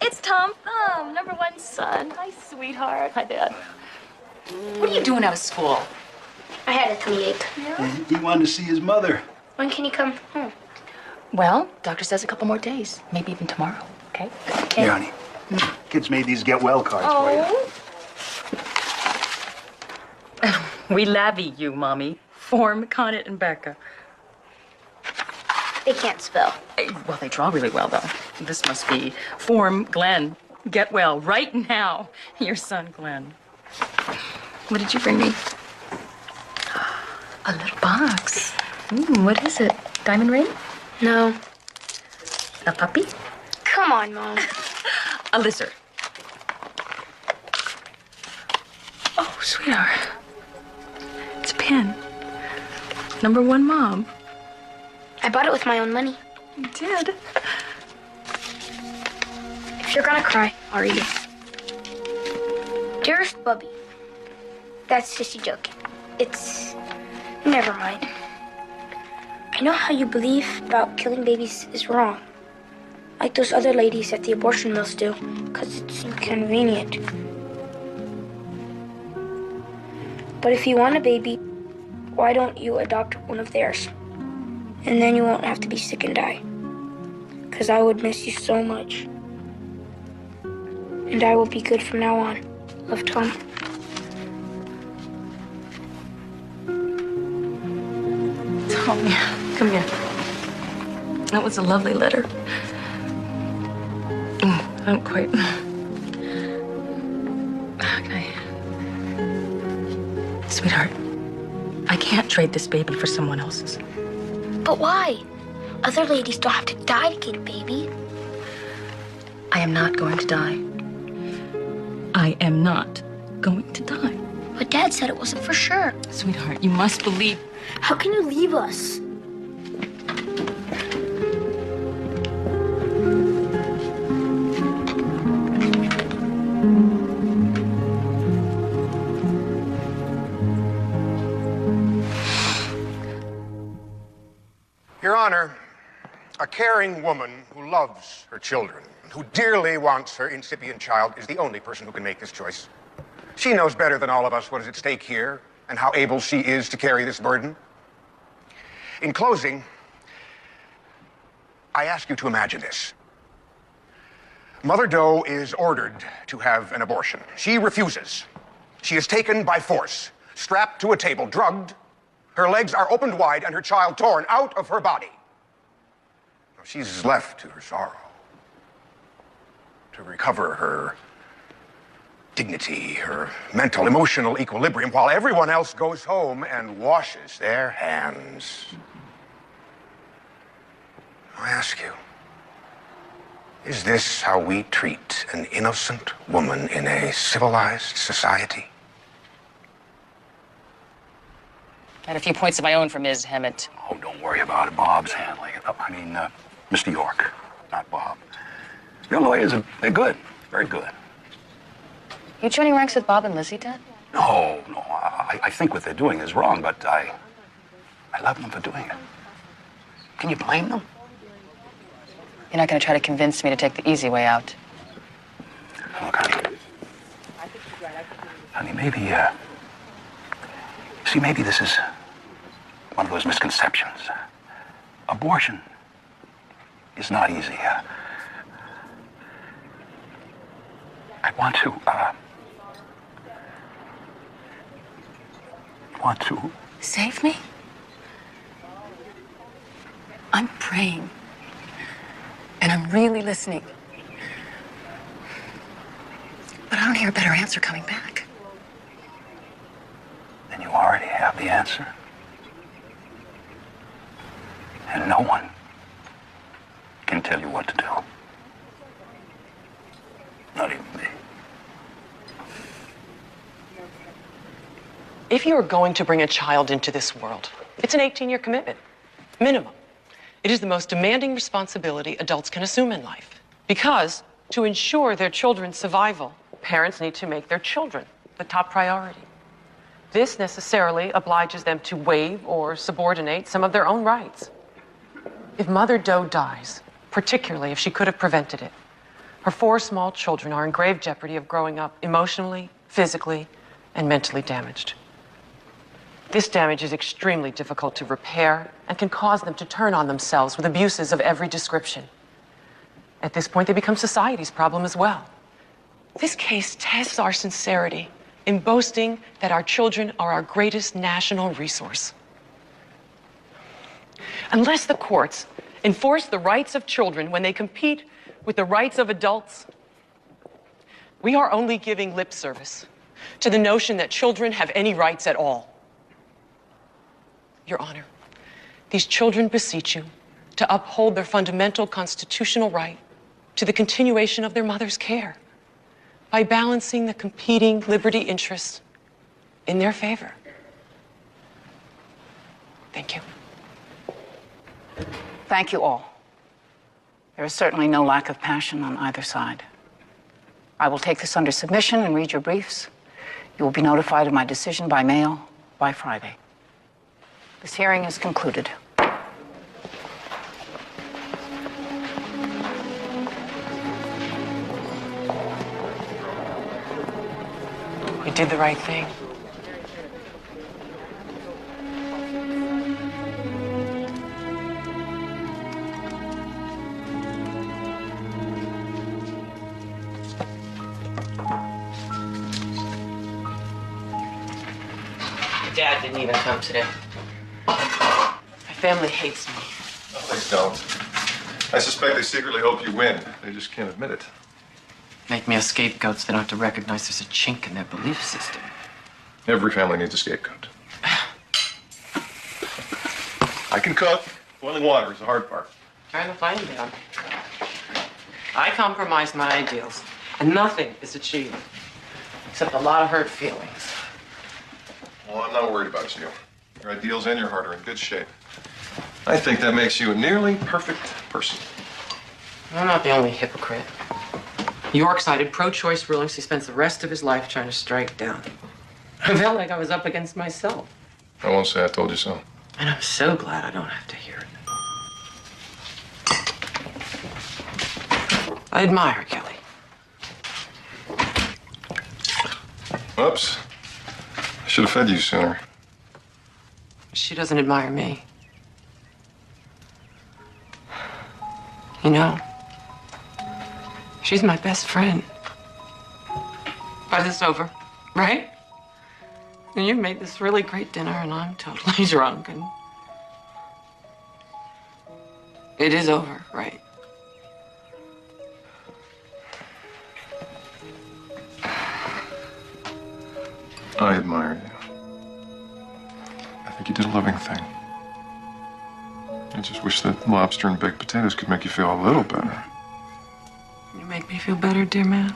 It's Tom Thumb, #1 son. Hi, sweetheart. Hi, Dad. What are you doing out of school? I had a tummy ache. He wanted to see his mother. When can you come home? Well, doctor says a couple more days, maybe even tomorrow. Okay? Okay. Here, honey. Kids made these get well cards for you. We lavvy you, Mommy. Form, Connet, and Becca. They can't spell. Well, they draw really well, though. This must be Form, Glenn. Get well right now. Your son, Glenn. What did you bring me? A little box. What is it? Diamond ring? No. A puppy? Come on, Mom. A lizard. Oh, Oh, sweetheart. It's a pen. #1 mom. I bought it with my own money. You did? If you're gonna cry, I'll read it. Dearest Bubby. That's Sissy joking. It's... Never mind. I know how you believe about killing babies is wrong. Like those other ladies at the abortion mills do, because it's inconvenient. But if you want a baby, why don't you adopt one of theirs? And then you won't have to be sick and die. Because I would miss you so much. And I will be good from now on. Love, Tom. Tommy, come here. That was a lovely letter. I don't quite... How can I... Sweetheart, I can't trade this baby for someone else's. But why? Other ladies don't have to die to get a baby. I am not going to die. I am not going to die. But Dad said it wasn't for sure. Sweetheart, you must believe... How can you leave us? Your Honor, a caring woman who loves her children, who dearly wants her incipient child, is the only person who can make this choice. She knows better than all of us what is at stake here and how able she is to carry this burden. In closing, I ask you to imagine this. Mother Doe is ordered to have an abortion. She refuses. She is taken by force, strapped to a table, drugged. Her legs are opened wide and her child torn out of her body. She's left to her sorrow, to recover her dignity, her mental, emotional equilibrium, while everyone else goes home and washes their hands. I ask you, is this how we treat an innocent woman in a civilized society? I had a few points of my own for Ms. Hammett. Oh, don't worry about it. Bob's handling it. I mean, Mr. York, not Bob. Your lawyers they're good. Very good. You joining ranks with Bob and Lizzie, Dad? No. I think what they're doing is wrong, but I love them for doing it. Can you blame them? You're not going to try to convince me to take the easy way out. Look, honey, maybe, maybe this is one of those misconceptions. Abortion is not easy. I want to... Save me? I'm praying. And I'm really listening. But I don't hear a better answer coming back. Then you already have the answer. And no one can tell you what to do. Not even me. If you are going to bring a child into this world, it's an 18-year commitment, minimum. It is the most demanding responsibility adults can assume in life. Because to ensure their children's survival, parents need to make their children the top priority. This necessarily obliges them to waive or subordinate some of their own rights. If Mother Doe dies, particularly if she could have prevented it, her 4 small children are in grave jeopardy of growing up emotionally, physically, and mentally damaged. This damage is extremely difficult to repair and can cause them to turn on themselves with abuses of every description. At this point, they become society's problem as well. This case tests our sincerity in boasting that our children are our greatest national resource. Unless the courts enforce the rights of children when they compete with the rights of adults, we are only giving lip service to the notion that children have any rights at all. Your Honor, these children beseech you to uphold their fundamental constitutional right to the continuation of their mother's care by balancing the competing liberty interests in their favor. Thank you. Thank you all. There is certainly no lack of passion on either side. I will take this under submission and read your briefs. You will be notified of my decision by mail by Friday. This hearing is concluded. We did the right thing. Dad didn't even come today. My family hates me. No, they don't. I suspect they secretly hope you win. They just can't admit it. Make me a scapegoat so they don't have to recognize there's a chink in their belief system. Every family needs a scapegoat. I can cook. Boiling water is the hard part. Turn the flame down. I compromised my ideals, and nothing is achieved except a lot of hurt feelings. Well, I'm not worried about you. Your ideals and your heart are in good shape. I think that makes you a nearly perfect person. I'm not the only hypocrite. York-sided pro-choice rulings he spends the rest of his life trying to strike down. I felt like I was up against myself. I won't say I told you so. And I'm so glad I don't have to hear it. I admire Kelly. Oops. I should have fed you sooner. She doesn't admire me. You know, she's my best friend. But it's over, right? And you made this really great dinner, and I'm totally drunk, and it is over, right? I admire you. I think you did a loving thing. I just wish that lobster and baked potatoes could make you feel a little better. You make me feel better, dear man.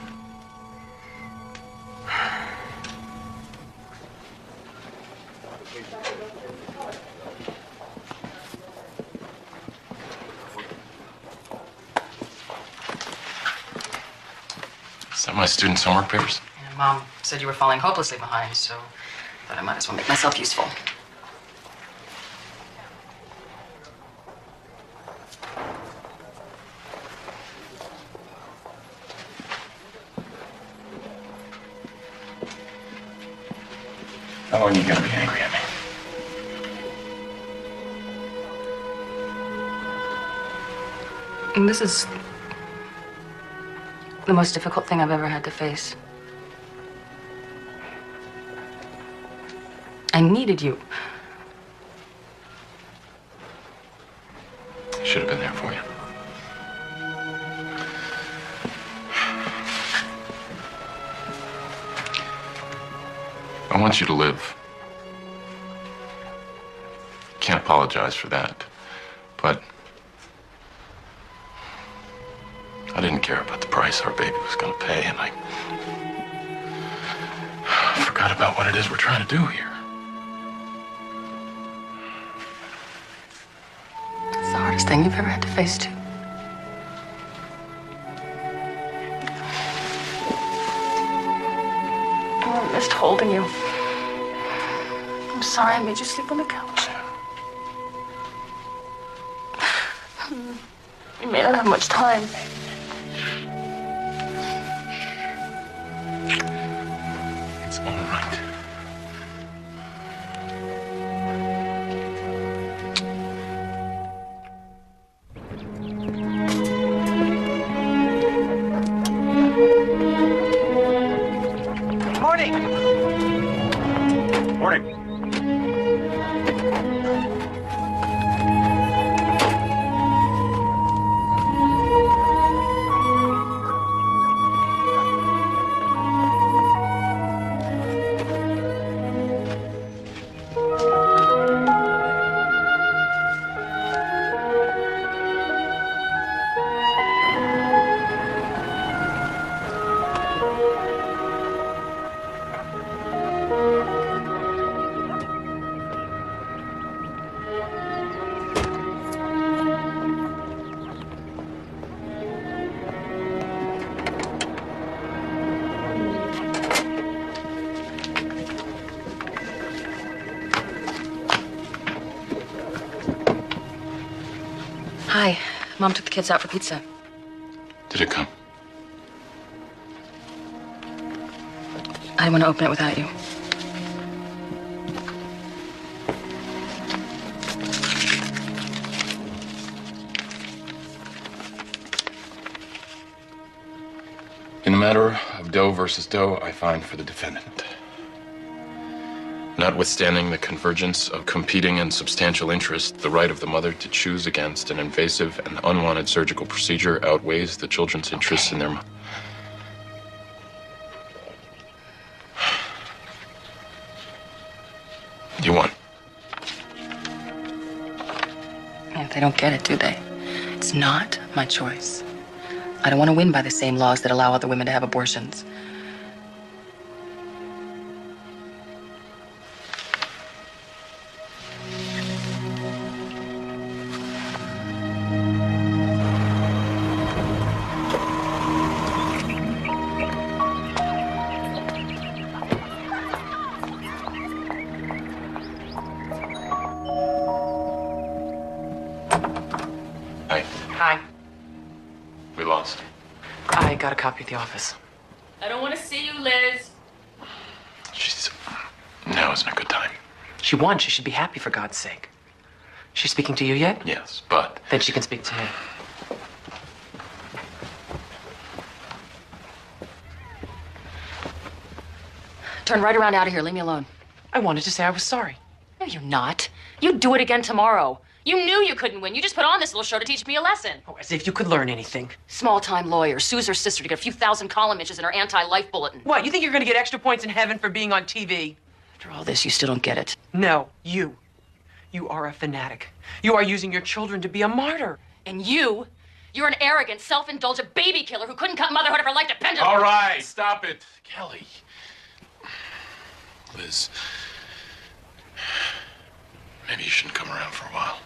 Is that my students' homework papers? And Mom said you were falling hopelessly behind, so I thought I might as well make myself useful. How long are you gonna be angry at me? And this is the most difficult thing I've ever had to face. I needed you. Should have been there for you. I want you to live. Can't apologize for that, but I didn't care about the price our baby was going to pay, and I forgot about what it is we're trying to do here. It's the hardest thing you've ever had to face, too. Oh, I missed holding you. I'm sorry I made you sleep on the couch. You may not have much time. It's all right. Morning. Morning. Hi. Mom took the kids out for pizza. Did it come? I didn't want to open it without you. In the matter of Doe versus Doe, I find for the defendant. Notwithstanding the convergence of competing and substantial interests, the right of the mother to choose against an invasive and unwanted surgical procedure outweighs the children's interests in their... You won. And they don't get it, do they? It's not my choice. I don't want to win by the same laws that allow other women to have abortions. Hi. We lost. I got a copy at the office. I don't want to see you, Liz. Now isn't a good time. She won. She should be happy, for God's sake. She's speaking to you yet? Yes, but... Then she can speak to me. Turn right around out of here. Leave me alone. I wanted to say I was sorry. No, you're not. You'd do it again tomorrow. You knew you couldn't win. You just put on this little show to teach me a lesson. Oh, as if you could learn anything. Small-time lawyer sues her sister to get a few thousand column inches in her anti-life bulletin. What, you think you're going to get extra points in heaven for being on TV? After all this, you still don't get it. No, you. You are a fanatic. You are using your children to be a martyr. And you're an arrogant, self-indulgent baby killer who couldn't cut motherhood if her life depended on it. All right, stop it. Kelly. Liz. Maybe you shouldn't come around for a while.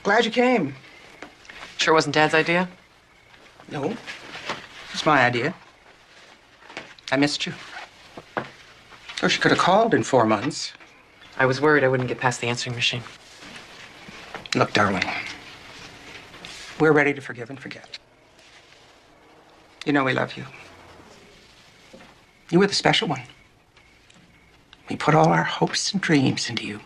Glad you came. Sure wasn't Dad's idea? No, it's my idea. I missed you. Or she could have called in 4 months. I was worried I wouldn't get past the answering machine. Look, darling, we're ready to forgive and forget. You know we love you. You were the special one. We put all our hopes and dreams into you.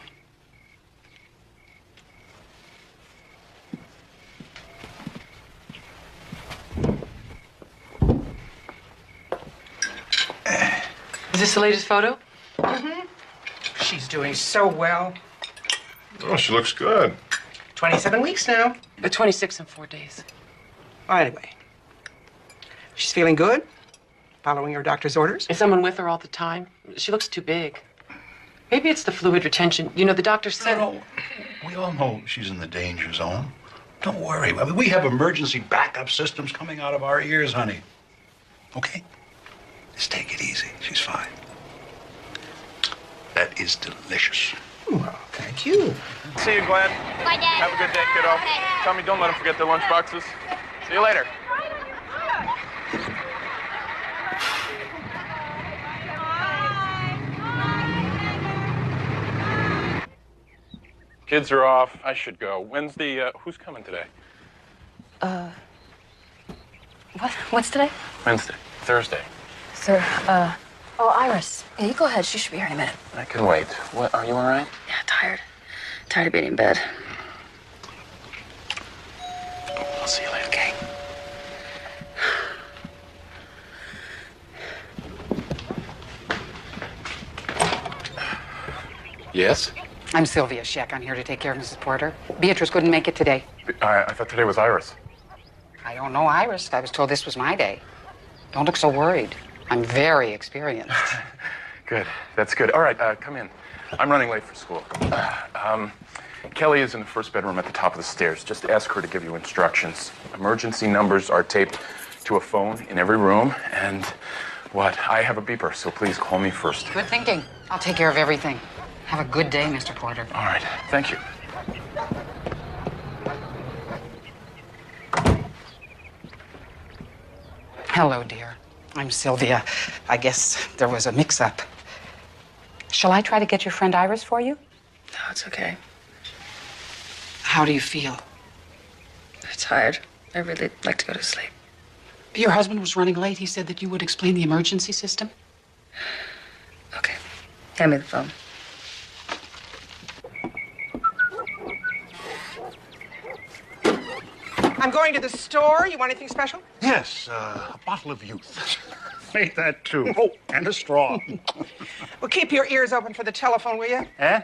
Is this the latest photo? Mm-hmm. She's doing so well. Oh, she looks good. 27 weeks now. 26 in 4 days. Well, anyway, she's feeling good, following her doctor's orders. Is someone with her all the time? She looks too big. Maybe it's the fluid retention. You know, the doctor said... No, we all know she's in the danger zone. Don't worry. I mean, we have emergency backup systems coming out of our ears, honey. Okay? Just take it easy. She's fine. That is delicious. Well, thank you. See you, Glenn. Bye, Dad. Have a good day, kiddo. Okay. Tell me, don't let them forget their lunch boxes. See you later. Kids are off. I should go. When's the, who's coming today? What's today? Wednesday. Thursday. Sir, oh, Iris. Yeah, you go ahead. She should be here in a minute. I can wait. What, are you all right? Yeah, tired. Tired of being in bed. I'll see you later. Okay. Yes? I'm Sylvia Scheck. I'm here to take care of Mrs. Porter. Beatrice couldn't make it today. I thought today was Iris. I don't know Iris. I was told this was my day. Don't look so worried. I'm very experienced. Good. That's good. All right, come in. I'm running late for school. Kelly is in the first bedroom at the top of the stairs. Just ask her to give you instructions. Emergency numbers are taped to a phone in every room. And I have a beeper, so please call me first. Good thinking. I'll take care of everything. Have a good day, Mr. Porter. All right. Thank you. Hello, dear. I'm Sylvia. I guess there was a mix-up. Shall I try to get your friend Iris for you? No, it's okay. How do you feel? I'm tired. I really like to go to sleep. Your husband was running late. He said that you would explain the emergency system. Okay. Hand me the phone. I'm going to the store. You want anything special? Yes, a bottle of youth. Make that too. Oh, and a straw. Well, keep your ears open for the telephone, will you? Eh?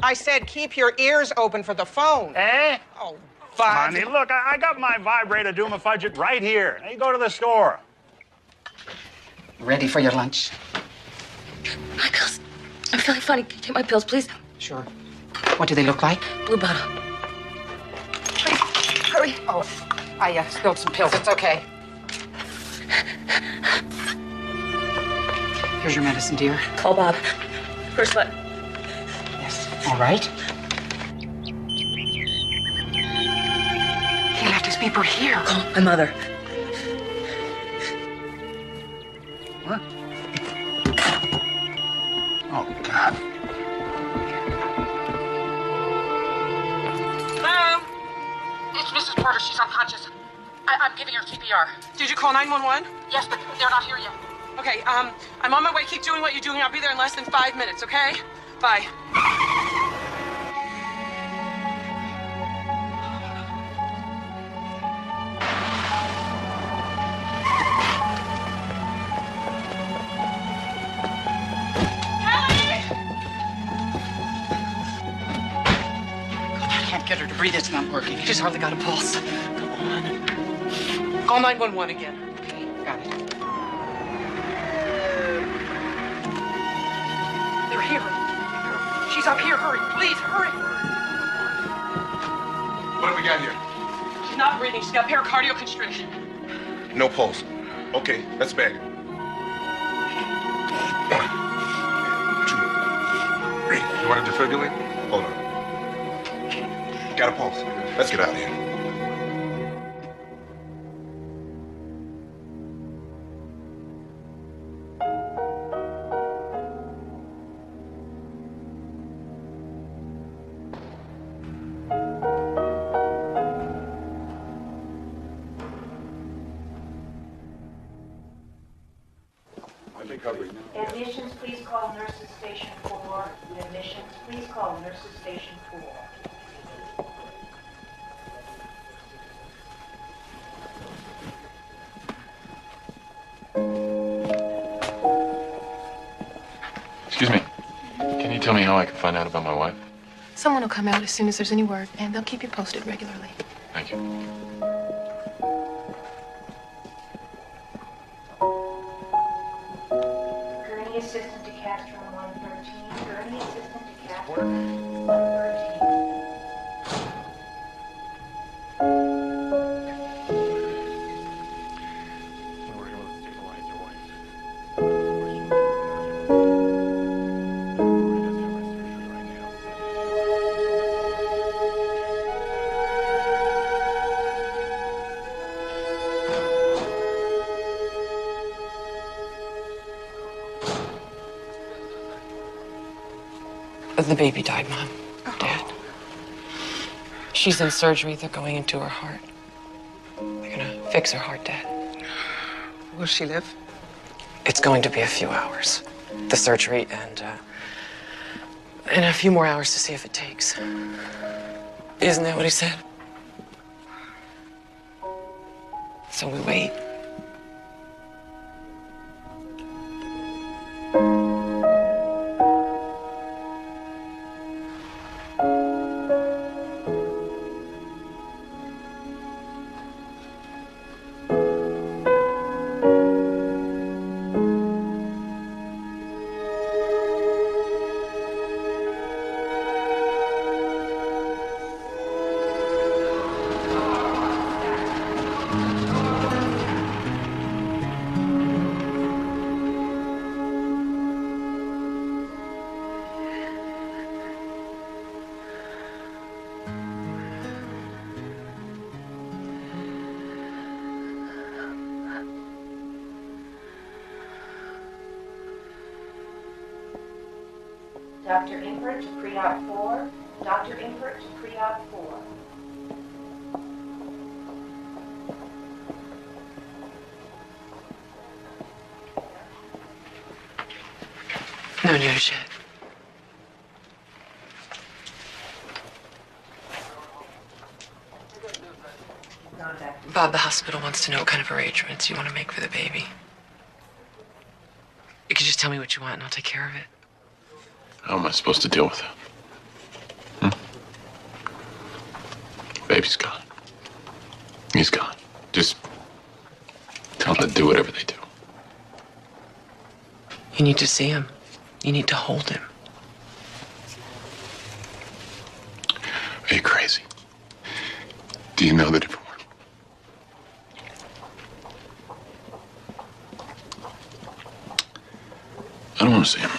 I said keep your ears open for the phone. Eh? Oh, Bud. Honey, look, I got my vibrator Doom-a-Fudget right here. Now you go to the store. Ready for your lunch? My pills. I'm feeling funny. Can you take my pills, please? Sure. What do they look like? Blue bottle. Hurry. Oh, I spilled some pills. It's okay. Here's your medicine, dear. Call Bob. First button. Yes. All right. He left his beeper here. Call my mother. What? Oh, God. Hello? It's Mrs. Porter. She's unconscious. I'm giving her CPR. Did you call 911? Yes, but they're not here yet. Okay, I'm on my way. Keep doing what you're doing. I'll be there in less than 5 minutes, okay? Bye. I can't get her to breathe. It's not working. She's hardly got a pulse. Come on. Call 911 again. Okay, got it. They're here. She's up here. Hurry, please, hurry. What have we got here? She's not breathing. She's got pericardial constriction. No pulse. Okay, that's bad. 1, 2, 3. You want to defibrillate? Hold on. Got a pulse. Let's get out of here. Admissions, please call nurses station 4. Admissions, please call nurses station 4. Excuse me. Can you tell me how I can find out about my wife? Someone will come out as soon as there's any word, and they'll keep you posted regularly. Thank you. Gurney assistant to cast room 113. Gurney assistant to cast room 113. The baby died, Mom. Dad. She's in surgery. They're going into her heart. They're gonna fix her heart, Dad. Will she live? It's going to be a few hours. The surgery and a few more hours to see if it takes. Isn't that what he said? So we wait. Dr. Inkert to pre-op 4. Dr. Inkert to pre-op 4. No news yet. Bob, the hospital wants to know what kind of arrangements you want to make for the baby. You can just tell me what you want and I'll take care of it. How am I supposed to deal with it? Baby's gone. He's gone. Just tell them to do whatever they do. You need to see him. You need to hold him. Are you crazy? Do you know the different word? I don't want to see him.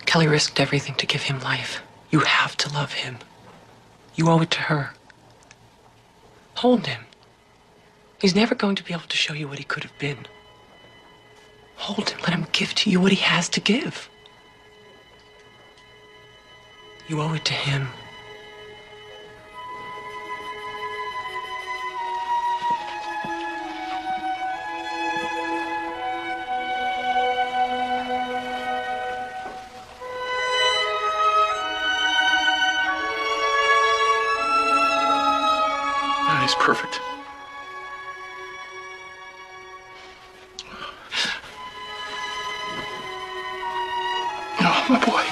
Kelly risked everything to give him life. You have to love him. You owe it to her. Hold him. He's never going to be able to show you what he could have been. Hold him. Let him give to you what he has to give. You owe it to him. He's perfect. Oh, my boy.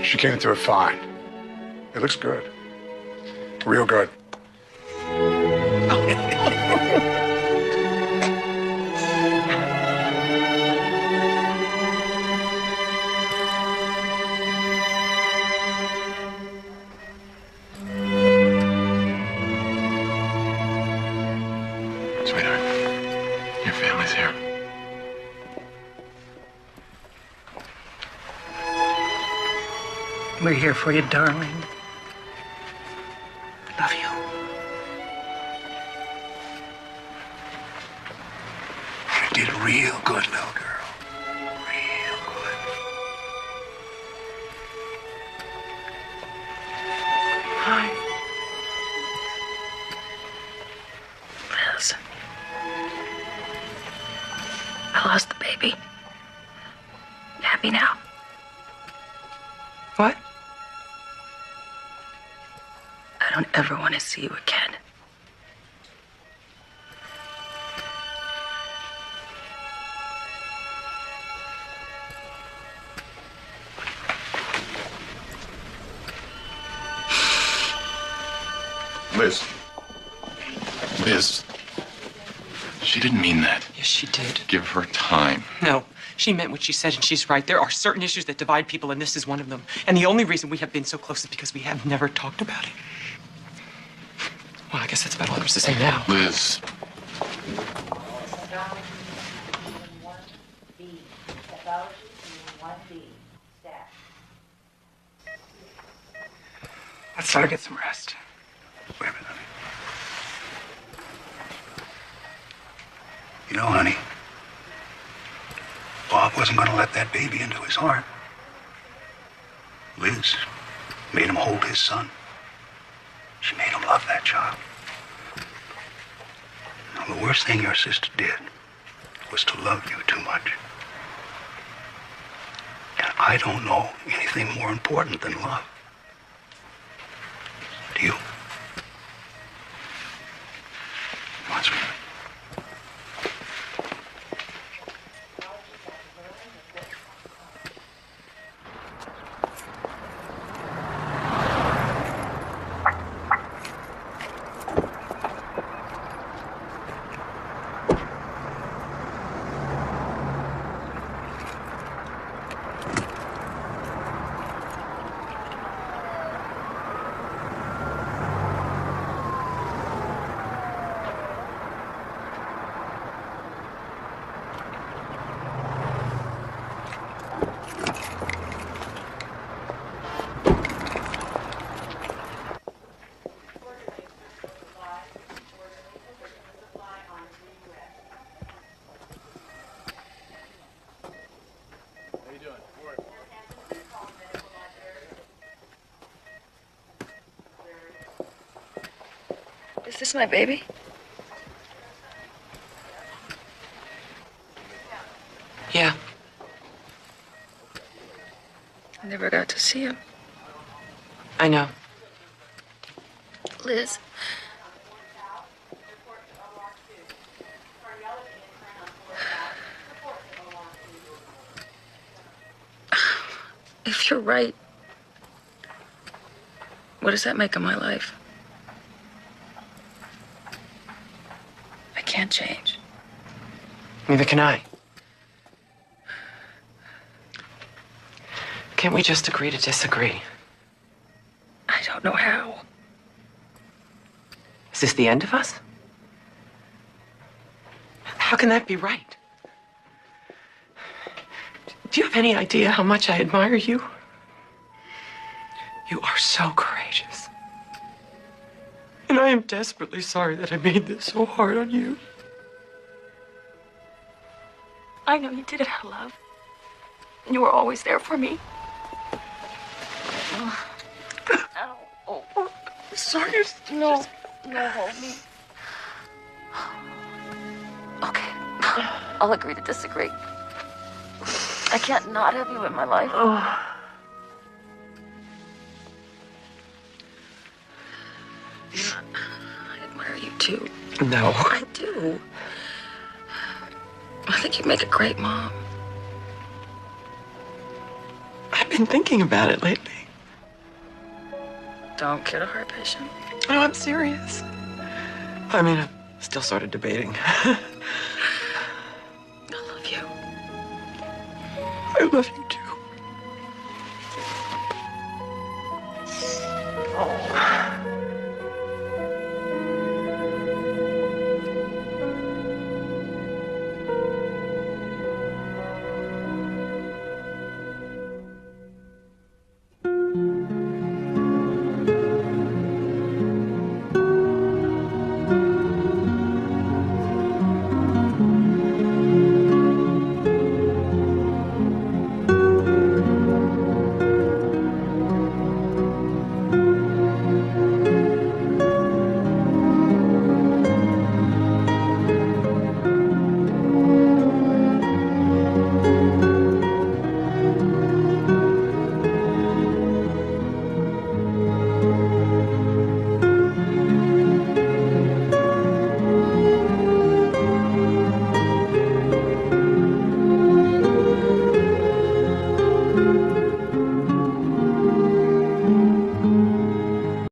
She came into it fine. It looks good. Real good. Sweetheart, your family's here. We're here for you, darling. Love you. You did real good, little girl. Real good. Hi. Liz. I lost the baby. You happy now? What? I don't ever want to see you again. Liz. Liz. She didn't mean that. Yes, she did. Give her time. No, she meant what she said, and she's right. There are certain issues that divide people, and this is one of them. And the only reason we have been so close is because we have never talked about it. Well, I guess that's about all there's to say now. Liz. Let's let her get some rest. Wait a minute, honey. You know, honey, Bob wasn't going to let that baby into his heart. Liz made him hold his son. She made him love that child. Now, the worst thing your sister did was to love you too much. And I don't know anything more important than love. Do you? Come on, sweetheart. Is this my baby? Yeah. I never got to see him. I know. Liz. If you're right, what does that make of my life? I can't change. Neither can I. Can't we just agree to disagree? I don't know how. Is this the end of us? How can that be right? Do you have any idea how much I admire you? You are so courageous. And I am desperately sorry that I made this so hard on you. I know you did it out of love. You were always there for me. Ow. Oh. Sorry. No, hold me. Okay, I'll agree to disagree. I can't not have you in my life. Oh. I admire you too. No. I do. I think you'd make a great mom. I've been thinking about it lately. Don't get a heart patient. No, I'm serious. I mean, I'm still sort of debating. I love you. I love you